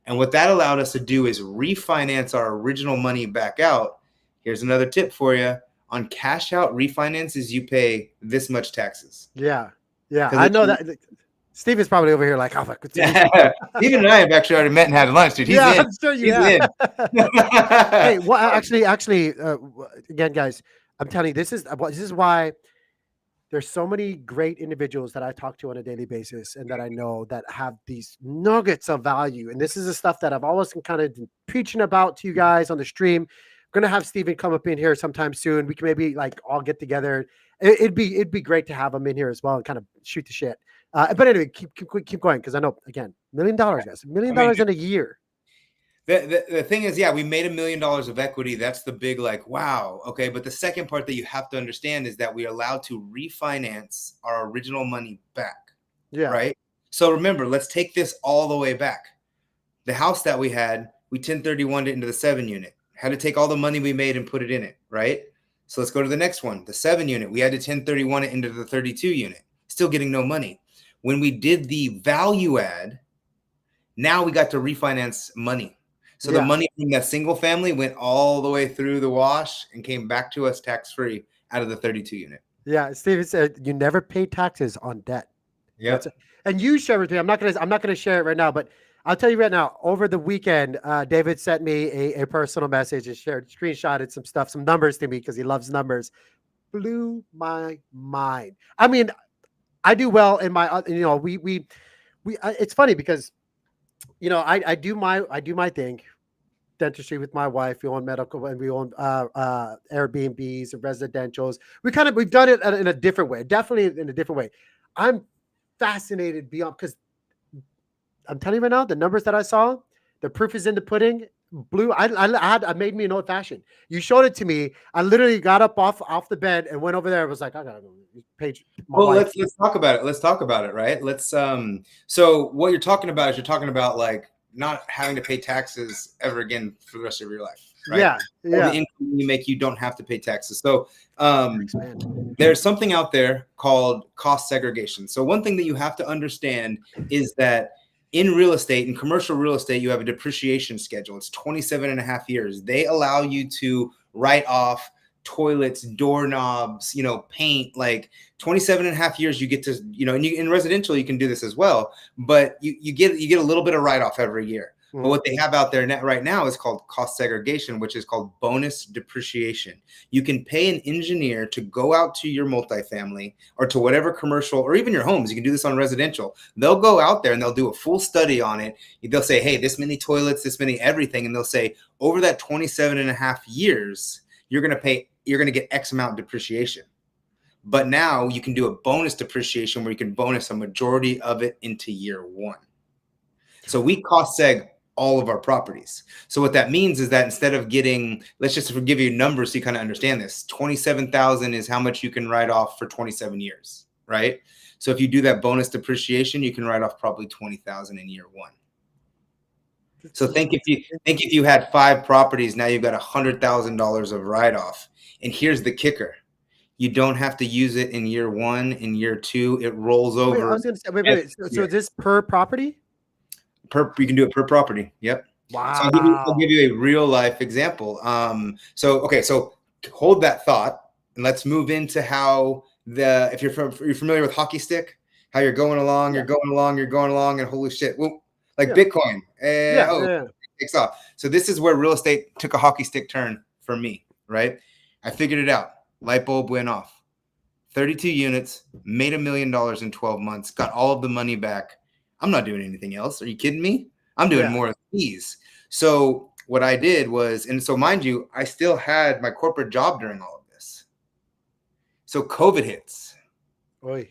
And what that allowed us to do is refinance our original money back out. Here's another tip for you. On cash out refinances, you pay this much taxes. Yeah. Yeah. I Because know that. Steve is probably over here like, oh, my goodness. Steven and I have actually already met and had lunch, dude. He's Yeah, in. I'm sure you He's have. in. Hey, well, actually, again, guys, I'm telling you, this is why there's so many great individuals that I talk to on a daily basis, and that I know that have these nuggets of value. And this is the stuff that I've always been kind of preaching about to you guys on the stream. Gonna have Steven come up in here sometime soon. We can maybe like all get together. It'd be great to have him in here as well and kind of shoot the shit. But anyway, keep going, because I know, again, $1 million, guys, $1 million in a year. The thing is, yeah, we made $1 million of equity. That's the big, like, wow. Okay. But the second part that you have to understand is that we are allowed to refinance our original money back. Yeah. Right. So remember, let's take this all the way back. The house that we had, we 1031'd it into the 7 unit, had to take all the money we made and put it in it. Right. So let's go to the next one. The 7 unit, we had to 1031 it into the 32 unit, still getting no money. When we did the value add, now we got to refinance money. So the money from that single family went all the way through the wash and came back to us tax-free out of the 32 unit. Yeah, Steven said you never pay taxes on debt. Yep. And you share with me. I'm not gonna share it right now, but I'll tell you right now. Over the weekend, David sent me a personal message and screenshotted some stuff, some numbers to me, because he loves numbers. Blew my mind. I mean, I do well in my, it's funny because, I do my thing. dentistry with my wife. We own medical, and we own Airbnbs and residentials. We've done it in a different way, definitely in a different way. I'm fascinated beyond, because I'm telling you right now, the numbers that I saw, the proof is in the pudding. Blue, I made me an old fashioned. You showed it to me. I literally got up off the bed and went over there. I was like, I gotta go page my Well, wife. let's talk about it. Let's talk about it, right? So what you're talking about is you're talking about like not having to pay taxes ever again for the rest of your life, right? Yeah, All the yeah. income you make, you don't have to pay taxes. So Expand. there's something out there called cost segregation. So one thing that you have to understand is that in real estate, in commercial real estate, you have a depreciation schedule. It's 27 and a half years. They allow you to write off toilets, doorknobs, paint, like 27 and a half years. You get to, and in residential, you can do this as well, but you get a little bit of write-off every year. But what they have out there right now is called cost segregation, which is called bonus depreciation. You can pay an engineer to go out to your multifamily or to whatever commercial, or even your homes. You can do this on residential. They'll go out there and they'll do a full study on it. They'll say, hey, this many toilets, this many everything. And they'll say, over that 27 and a half years, you're going to get X amount depreciation. But now you can do a bonus depreciation where you can bonus a majority of it into year one. So we cost seg all of our properties. So what that means is that instead of getting, let's just give you numbers so you kind of understand this, 27,000 is how much you can write off for 27 years, right? So if you do that bonus depreciation, you can write off probably 20,000 in year one. So think if you had 5 properties, now you've got $100,000 of write-off. And here's the kicker. You don't have to use it in year 1, in year 2, it rolls over. Wait, I was going to say, wait. So is this per property? You can do it per property. Yep. Wow. So I'll give you a real life example. So hold that thought and let's move into how if you're familiar with hockey stick, how you're going along, you're going along, and holy shit, whoop, like Bitcoin. It takes off. So this is where real estate took a hockey stick turn for me, right? I figured it out. Light bulb went off. 32 units, made $1 million in 12 months, got all of the money back. I'm not doing anything else. Are you kidding me? I'm doing more of these. So what I did was, and so mind you, I still had my corporate job during all of this. So COVID hits. Oy.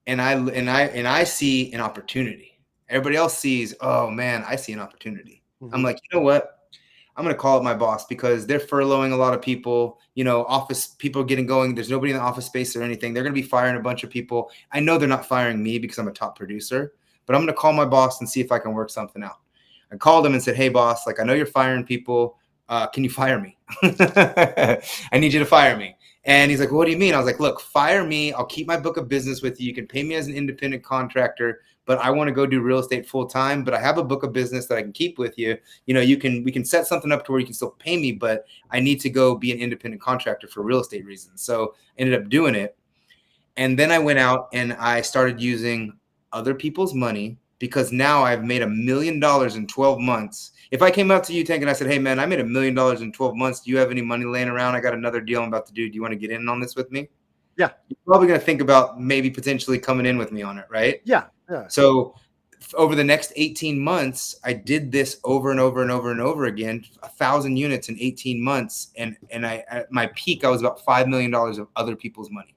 And I see an opportunity. Everybody else sees, oh man, I see an opportunity. I'm like, you know what? I'm going to call up my boss because they're furloughing a lot of people, office people getting going. There's nobody in the office space or anything. They're going to be firing a bunch of people. I know they're not firing me because I'm a top producer, but I'm going to call my boss and see if I can work something out. I called him and said, hey boss, like I know you're firing people. Can you fire me? I need you to fire me. And he's like, well, what do you mean? I was like, look, fire me. I'll keep my book of business with you. You can pay me as an independent contractor, but I want to go do real estate full time. But I have a book of business that I can keep with you. We can set something up to where you can still pay me, but I need to go be an independent contractor for real estate reasons. So I ended up doing it. And then I went out and I started using other people's money because now I've made $1 million in 12 months. If I came out to you, Tank, and I said, hey, man, I made $1 million in 12 months. Do you have any money laying around? I got another deal I'm about to do. Do you want to get in on this with me? Yeah. You're probably going to think about maybe potentially coming in with me on it, right? Yeah. So over the next 18 months, I did this over and over and over and over again, 1,000 units in 18 months. And I at my peak, I was about $5 million of other people's money.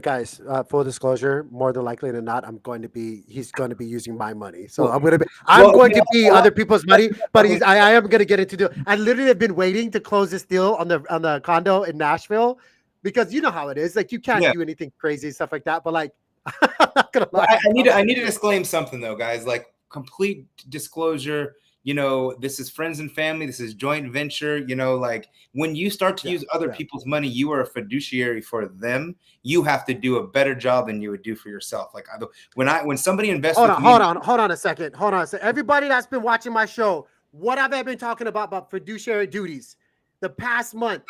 Guys, full disclosure, more than likely than not, he's going to be using my money. So I'm going to be other people's money, but I am going to get into deal. I literally have been waiting to close this deal on the condo in Nashville because you know how it is. Like you can't do anything crazy, stuff like that. But like, I'm not going to lie. I need to disclaim something though, guys, like complete disclosure. This is friends and family. This is joint venture. Like when you start to use other people's money, you are a fiduciary for them. You have to do a better job than you would do for yourself. Like when somebody invests, hold on a second. Everybody that's been watching my show, what have I been talking about fiduciary duties the past month?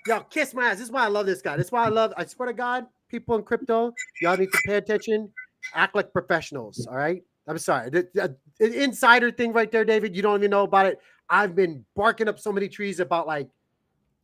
Y'all kiss my ass. This is why I love this guy. This is why I swear to God, people in crypto, y'all need to pay attention, act like professionals. All right. I'm sorry. The insider thing right there, David, you don't even know about it. I've been barking up so many trees about like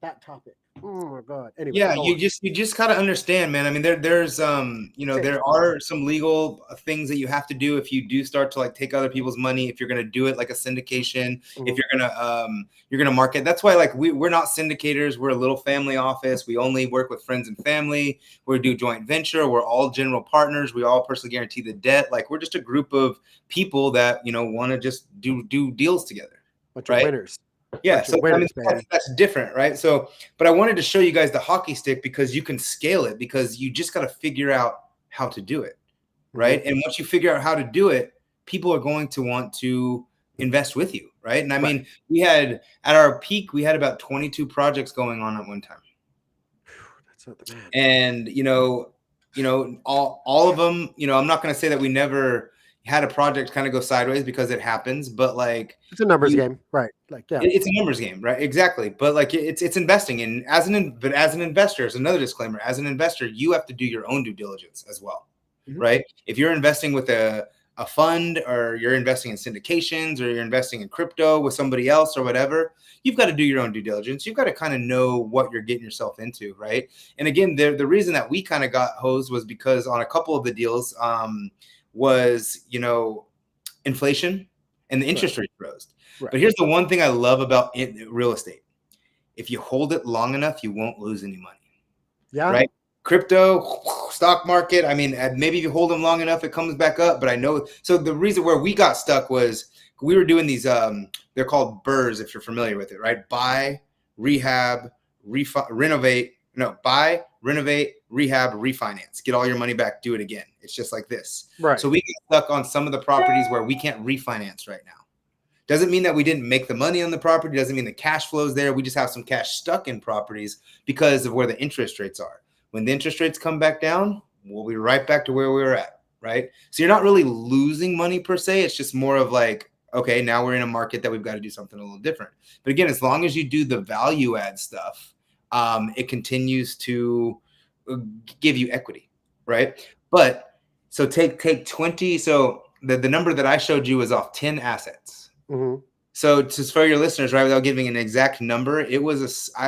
that topic. Oh my God. Anyway, Yeah, go on. you just gotta understand, man. I mean, there's you know, Safe there space. are some legal things that you have to do if you do start to like take other people's money. If you're gonna do it like a syndication, if Mhm. you're gonna market. That's why like we're not syndicators. We're a little family office. We only work with friends and family. We do joint venture. We're all general partners. We all personally guarantee the debt. Like we're just a group of people that want to just do deals together, Bunch of right? winners. Yeah, Bunch of so I mean winners, baby. that's different, right? So, but I wanted to show you guys the hockey stick because you can scale it because you just got to figure out how to do it, Hmm. right? And once you figure out how to do it, people are going to want to invest with you, right? And I Right. mean, we had at our peak, we had about 22 projects going on at one time, That's not the man. and all of them. I'm not going to say that we never had a project kind of go sideways because it happens, but like It's a numbers you game, right? Like, yeah. It's a numbers game, right? Exactly. But like it's investing, and but as an investor, as another disclaimer, as an investor, you have to do your own due diligence as well, Mhm. right? If you're investing with a fund, or you're investing in syndications, or you're investing in crypto with somebody else or whatever, you've got to do your own due diligence. You've got to kind of know what you're getting yourself into, right? And again, the reason that we kind of got hosed was because on a couple of the deals was inflation and the Right. interest rate rose. Right. But here's the one thing I love about real estate. If you hold it long enough, you won't lose any money, Yeah. right? Crypto, stock market. I mean, maybe if you hold them long enough, it comes back up. But I know. So the reason where we got stuck was we were doing these. They're called BRRRRs, if you're familiar with it, right? Buy, rehab, renovate. No, buy, renovate, rehab, refinance. Get all your money back. Do it again. It's just like this. Right. So we get stuck on some of the properties where we can't refinance right now. Doesn't mean that we didn't make the money on the property. Doesn't mean the cash flows there. We just have some cash stuck in properties because of where the interest rates are. When the interest rates come back down, we'll be right back to where we were at, right? So you're not really losing money per se. It's just more of like, okay, now we're in a market that we've got to do something a little different. But again, as long as you do the value add stuff, it continues to give you equity, right? But so take 20. So the number that I showed you is off 10 assets. Hmm. So just for your listeners, right, without giving an exact number, it was a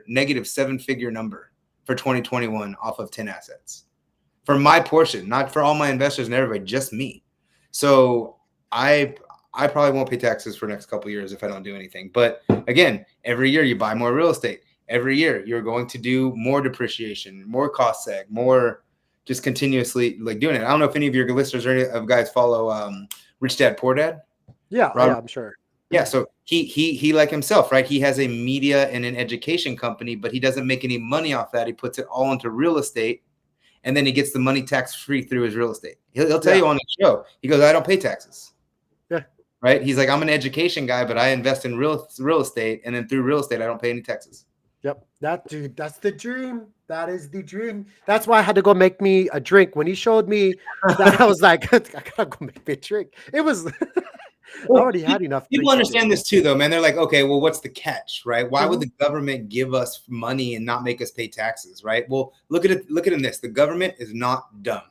negative seven figure number for 2021 off of 10 assets for my portion, not for all my investors and everybody, just me. So I I probably won't pay taxes for the next couple of years if I don't do anything. But again, every year you buy more real estate. Every year you're going to do more depreciation, more cost seg, more just continuously like doing it. I don't know if any of your listeners or any of guys follow Rich Dad Poor Dad. Yeah. Robert. Yeah. I'm sure. Yeah, so he like himself, right? He has a media and an education company, but he doesn't make any money off that. He puts it all into real estate, and then he gets the money tax free through his real estate. He'll tell Yeah. you on the show. He goes, "I don't pay taxes." Yeah. Right? He's like, "I'm an education guy, but I invest in real estate, and then through real estate, I don't pay any taxes." Yep. That dude, that's the dream. That is the dream. That's why I had to go make me a drink. When he showed me that, I was like, I gotta go make me a drink. It was I Well, already had enough people drinks to do. understand this too, though, man. They're like, okay, well, what's the catch, right? Why would Mhm. the government give us money and not make us pay taxes, right? Well, look at it. Look at it in this. The government is not dumb.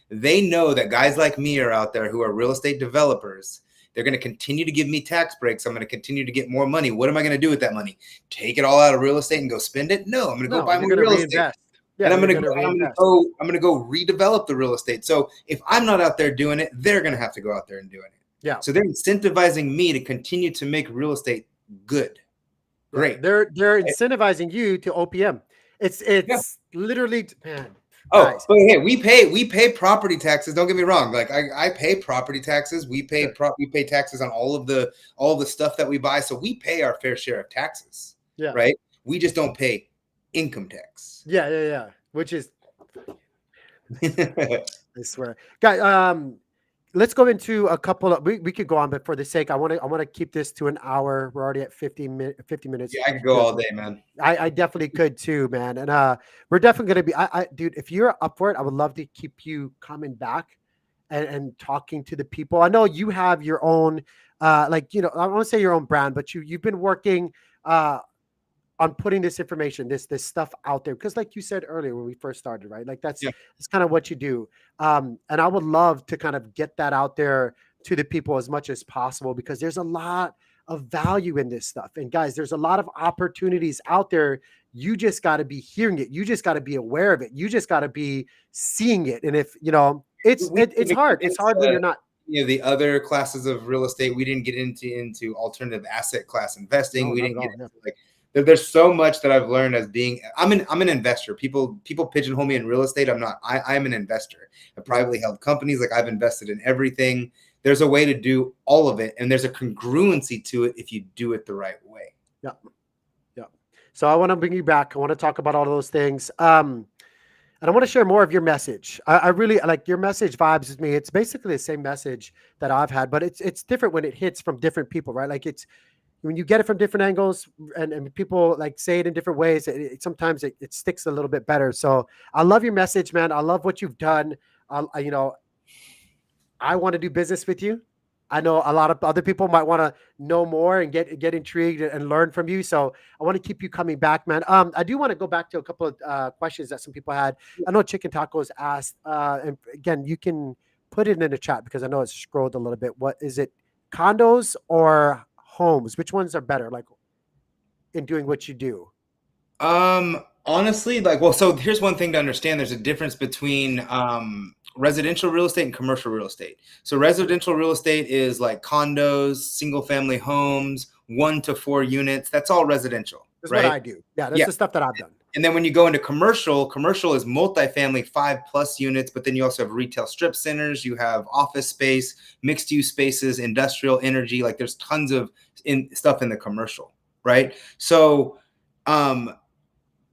They know that guys like me are out there who are real estate developers. They're going to continue to give me tax breaks. I'm going to continue to get more money. What am I going to do with that money? Take it all out of real estate and go spend it? No, I'm going to go No, buy you're more gonna real estate. reinvest. And Yeah, I'm you're going to gonna go and reinvest. I'm going to go redevelop the real estate. So if I'm not out there doing it, they're going to have to go out there and doing it. Yeah. So they're incentivizing me to continue to make real estate good. Yeah. Great. They're incentivizing you to OPM. It's Yeah. it's literally, man, Oh, guys. but hey, we pay property taxes. Don't get me wrong. Like I pay property taxes. Sure. We pay taxes on all the stuff that we buy. So we pay our fair share of taxes, Yeah. right? We just don't pay income tax. Yeah, yeah, yeah. Which is, Yeah, I swear. Guys, let's go into a couple of we could go on, but for the sake, I want to keep this to an hour. We're already at 50 minutes. I could go Good. all day, man. I definitely could too, man. And we're definitely gonna be dude, if you're up for it, I would love to keep you coming back and talking to the people. I know you have your own like, I don't want to say your own brand, but you've been working uh on putting this information, this stuff out there. Because like you said earlier when we first started, right? Like Yeah. that's kind of what you do. And I would love to kind of get that out there to the people as much as possible because there's a lot of value in this stuff. And guys, there's a lot of opportunities out there. You just got to be hearing it. You just got to be aware of it. You just got to be seeing it. And if you know, it's didn't hard. get It's hard when into, you're not. the other classes of real estate. We didn't get into alternative asset class investing. No, We not didn't at get all. Yeah. into like there's so much that I've learned as being I'm an investor. People pigeonhole me in real estate. I'm not. I'm an investor. I Yeah. privately held companies. Like I've invested in everything. There's a way to do all of it, and there's a congruency to it if you do it the right way. Yeah. Yeah. So I want to bring you back. I want to talk about all those things. And I want to share more of your message. I really like your message vibes with me. It's basically the same message that I've had, but it's different when it hits from different people, right? Like it's when you get it from different angles and people like say it in different ways, sometimes it sticks a little bit better. So I love your message, man. I love what you've done. You know, I want to do business with you. I know a lot of other people might want to know more and get intrigued and learn from you. So I want to keep you coming back, man. I do want to go back to a couple of questions that some people had. I know Chicken Tacos asked, and again, you can put it in the chat because I know it's scrolled a little bit. What is it? Condos or homes? Which ones are better? Like in doing what you do? Honestly, like, well, so here's one thing to understand. There's a difference between residential real estate and commercial real estate. So residential real estate is like condos, single family homes, 1 to 4 units. That's all residential, That's what right? I do. Yeah, that's Yeah. the stuff that I've done. And then when you go into commercial is multifamily 5+ units, but then you also have retail strip centers, you have office space, mixed use spaces, industrial energy. Like there's tons of stuff in the commercial, right? So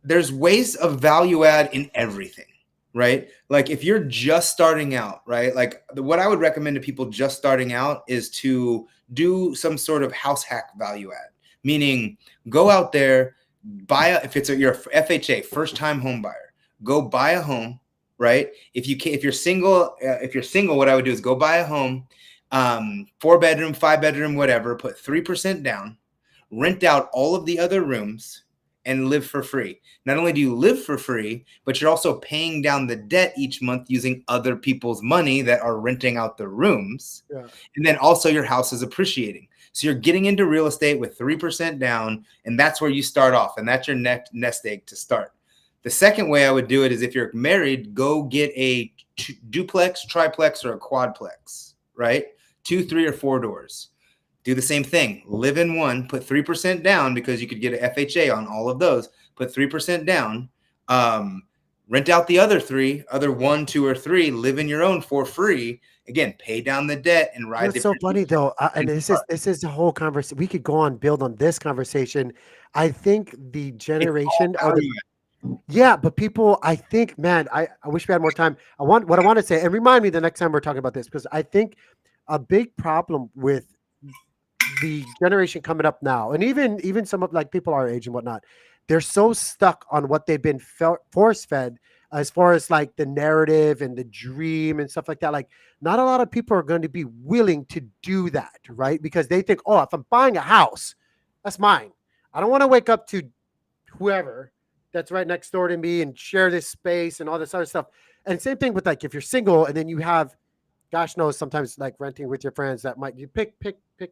there's ways of value add in everything, right? Like if you're just starting out, right? Like what I would recommend to people just starting out is to do some sort of house hack value add, meaning go out there, if you're FHA, first time home buyer, go buy a home, right? If you're single, what I would do is go buy a home, 4 bedroom, 5 bedroom, whatever, put 3% down, rent out all of the other rooms and live for free. Not only do you live for free, but you're also paying down the debt each month using other people's money that are renting out the rooms. Yeah. And then also your house is appreciating. So you're getting into real estate with 3% down, and that's where you start off. And that's your nest egg to start. The second way I would do it is if you're married, go get a duplex, triplex, or a quadplex, right? 2, 3, or 4 doors. Do the same thing. Live in one, put 3% down because you could get an FHA on all of those. Put 3% down. Rent out the other 1, 2, or 3. Live in your own for free. Again, pay down the debt and ride. It's so funny though, and this is the whole conversation. We could go on build on this conversation. I think the generation or the yeah, but people, I think, man, I wish we had more time. What I want to say, and remind me the next time we're talking about this, because I think a big problem with the generation coming up now, and even some of like people our age and whatnot, they're so stuck on what they've been force fed as far as like the narrative and the dream and stuff like that. Like, not a lot of people are going to be willing to do that, right? Because they think, oh, if I'm buying a house, that's mine. I don't want to wake up to whoever that's right next door to me and share this space and all this other stuff. And same thing with like if you're single and then you have, gosh knows, sometimes like renting with your friends that might you pick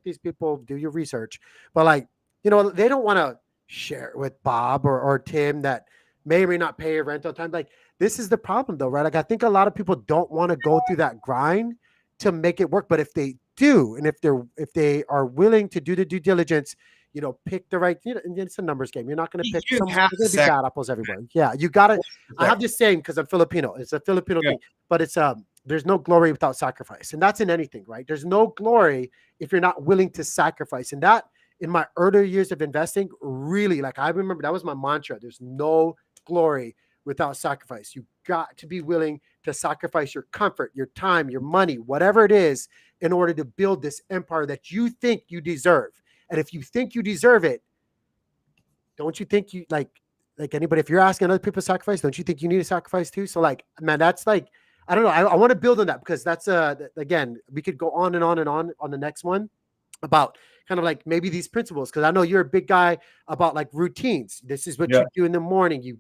these people, do your research, but like they don't want to share it with Bob or Tim that may or may not pay a rental time. Like this is the problem though, right? Like I think a lot of people don't want to go through that grind to make it work, but if they do, and if they are willing to do the due diligence, pick the right, and it's a numbers game. You're not going to pick some, there's going to be bad apples everywhere. Yeah. You got to, I have this saying because I'm Filipino. It's a Filipino thing, but it's, there's no glory without sacrifice. And that's in anything, right? There's no glory if you're not willing to sacrifice. And that in my earlier years of investing, really, like I remember that was my mantra. There's no glory without sacrifice. You got to be willing to sacrifice your comfort, your time, your money, whatever it is, in order to build this empire that you think you deserve. And if you think you deserve it, don't you think you like anybody, if you're asking other people to sacrifice, don't you think you need to sacrifice too? So like, man, that's like, I don't know. I want to build on that because that's again, we could go on and on and on the next one about kind of like maybe these principles. Cause I know you're a big guy about like routines. This is what you do in the morning. You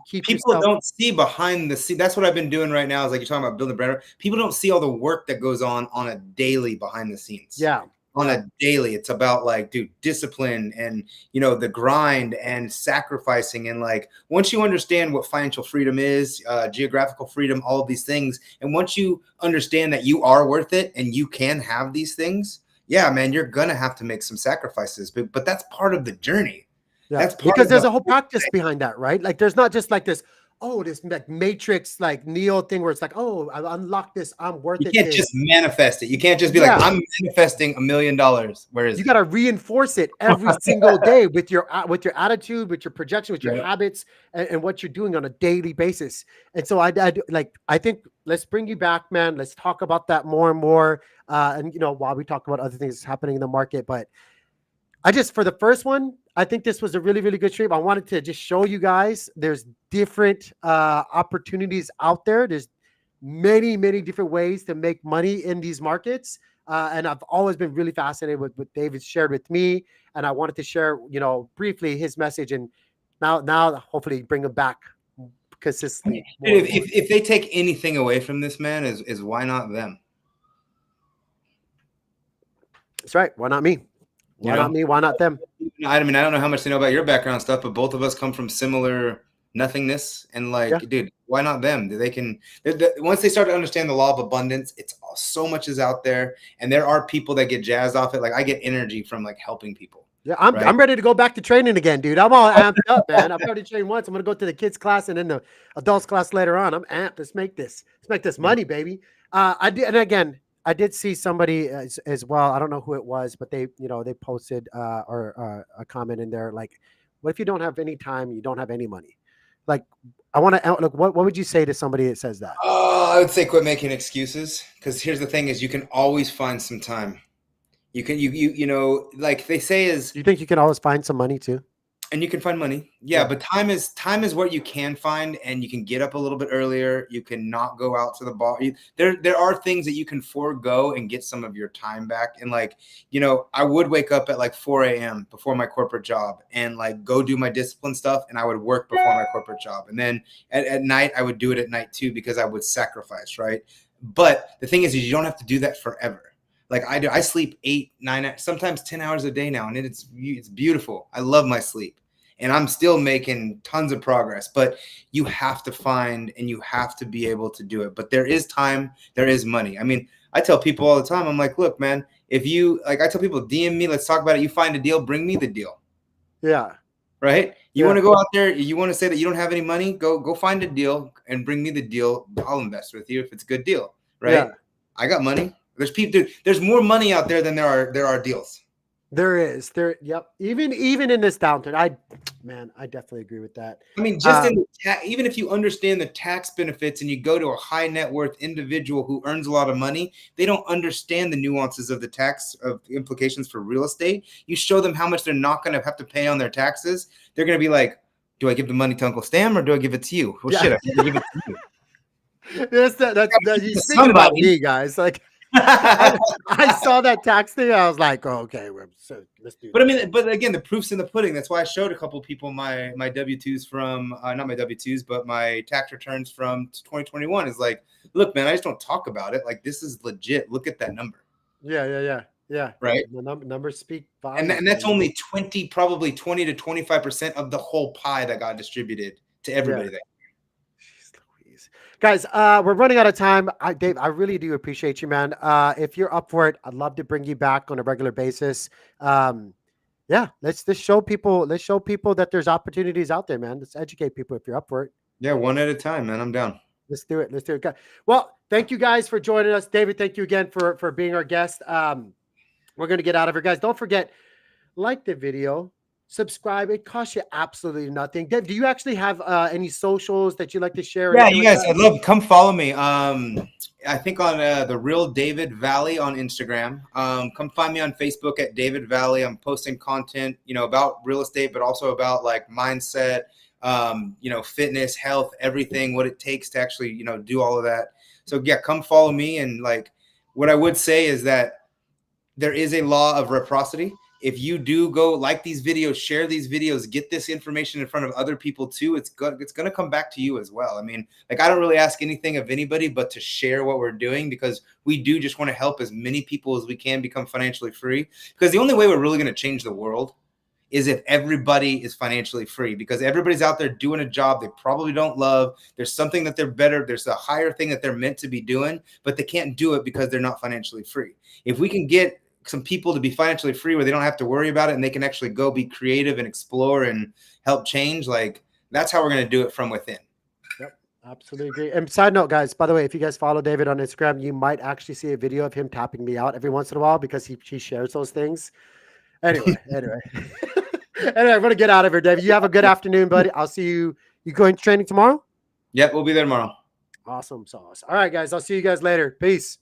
keep people yourself. Don't see behind the scene. That's what I've been doing right now. Is like you're talking about building a brand. People don't see all the work that goes on a daily behind the scenes. Yeah. on a daily. It's about like, dude, discipline and, you know, the grind and sacrificing. And like, once you understand what financial freedom is, geographical freedom, all of these things. And once you understand that you are worth it and you can have these things, yeah, man, you're going to have to make some sacrifices, but that's part of the journey. Yeah, That's part because of there's the a whole practice behind that, right? Like, there's not just like this, oh, this like matrix, like Neo thing where it's like, oh, I unlocked this, I'm worth you it. can't just manifest it. You can't just be like, Yeah, I'm manifesting $1 million. Where is you it? got to reinforce it every single day with your attitude, with your projection, with your Yeah. habits, and what you're doing on a daily basis. And so I think let's bring you back, man. Let's talk about that more and more. And you know, while we talk about other things happening in the market, but I just, for the first one, I think this was a really, really good stream. I wanted to just show you guys there's different opportunities out there. There's many, many different ways to make money in these markets. And I've always been really fascinated with what David shared with me. And I wanted to share, you know, briefly his message. And now hopefully bring him back consistently more and more. If they take anything away from this, man, is why not them? That's right. Why not me? Why not me? Why not them? I mean, I don't know how much they know about your background stuff, but both of us come from similar nothingness. And like, Yeah. dude, why not them? They can, once they start to understand the law of abundance, it's so much is out there. And there are people that get jazzed off it. Like I get energy from like helping people. Yeah, I'm right? I'm ready to go back to training again, dude. I'm all amped up, man. I've already trained once. I'm gonna go to the kids class and then the adults class later on. I'm amped. Let's make this money, baby. I did, and again, I did see somebody as well. I don't know who it was, but they, you know, they posted a comment in there like, "What if you don't have any time? You don't have any money?" Like, I want to look. What would you say to somebody that says that? Oh, I would say quit making excuses. Because here's the thing: is you can always find some time. You can you know, like they say is, Do you think you can always find some money too? and you can find money. Yeah, but time is what you can find, and you can get up a little bit earlier. You can not go out to the bar. There are things that you can forego and get some of your time back. And like, you know, I would wake up at like 4 a.m. before my corporate job and like go do my discipline stuff, and I would work before my corporate job. And then at night, I would do it at night too, because I would sacrifice, right? But the thing is you don't have to do that forever. Like I do, I sleep 8, 9, sometimes 10 hours a day now, and it's beautiful. I love my sleep, and I'm still making tons of progress. But you have to find and you have to be able to do it. But there is time, there is money. I mean, I tell people all the time, I'm like, look, man, if you like, I tell people, DM me, let's talk about it. You find a deal, bring me the deal. Yeah. Right? You want to go out there, you want to say that you don't have any money, go find a deal and bring me the deal. I'll invest with you if it's a good deal, right? Yeah. I got money. There's people, dude, there's more money out there than there are deals. There is. Yep. Even in this downturn, I definitely agree with that. I mean, just even if you understand the tax benefits and you go to a high net worth individual who earns a lot of money, they don't understand the nuances of the tax of implications for real estate. You show them how much they're not going to have to pay on their taxes. They're going to be like, do I give the money to Uncle Sam or do I give it to you? Well, shit, I give it to you. That's you're speaking about me, guys. Like, I saw that tax thing. I was like, oh, okay, let's do. But I mean, but again, the proof's in the pudding. That's why I showed a couple of people my W-2s from not my W-2s, but my tax returns from 2021. Is like, look, man, I just don't talk about it. Like, this is legit. Look at that number. Yeah. Right. The numbers speak volumes. And that's only probably 20 to 25% of the whole pie that got distributed to everybody there. Guys, we're running out of time. Dave, I really do appreciate you, man. If you're up for it, I'd love to bring you back on a regular basis. Yeah, let's show people that there's opportunities out there, man. Let's educate people if you're up for it. Yeah, one at a time, man. I'm down. Let's do it. Well, thank you guys for joining us. David, thank you again for being our guest. We're going to get out of here, guys. Don't forget, like the video, subscribe. It costs you absolutely nothing. Dave, do you actually have any socials that you like to share? Yeah, you guys, I'd love, come follow me. I think on the Real David Valley on Instagram. Come find me on Facebook at David Valley. I'm posting content, you know, about real estate, but also about like mindset, you know, fitness, health, everything, what it takes to actually, you know, do all of that. So yeah, come follow me. And like, what I would say is that there is a law of reciprocity. if you do go like these videos, share these videos, get this information in front of other people too, it's going to come back to you as well. I mean, like, I don't really ask anything of anybody but to share what we're doing, because we do just want to help as many people as we can become financially free, because the only way we're really going to change the world is if everybody is financially free, because everybody's out there doing a job they probably don't love. There's something that they're better. There's a higher thing that they're meant to be doing, but they can't do it because they're not financially free. If we can get some people to be financially free where they don't have to worry about it and they can actually go be creative and explore and help change, like, that's how we're going to do it from within. Yep, absolutely agree. And side note, guys, by the way, if you guys follow David on Instagram, you might actually see a video of him tapping me out every once in a while because he shares those things. Anyway. Anyway, I'm gonna get out of here, David. You have a good afternoon, buddy. I'll see you. You going to training tomorrow? Yep, we'll be there tomorrow. Awesome sauce. All right, guys. I'll see you guys later. Peace.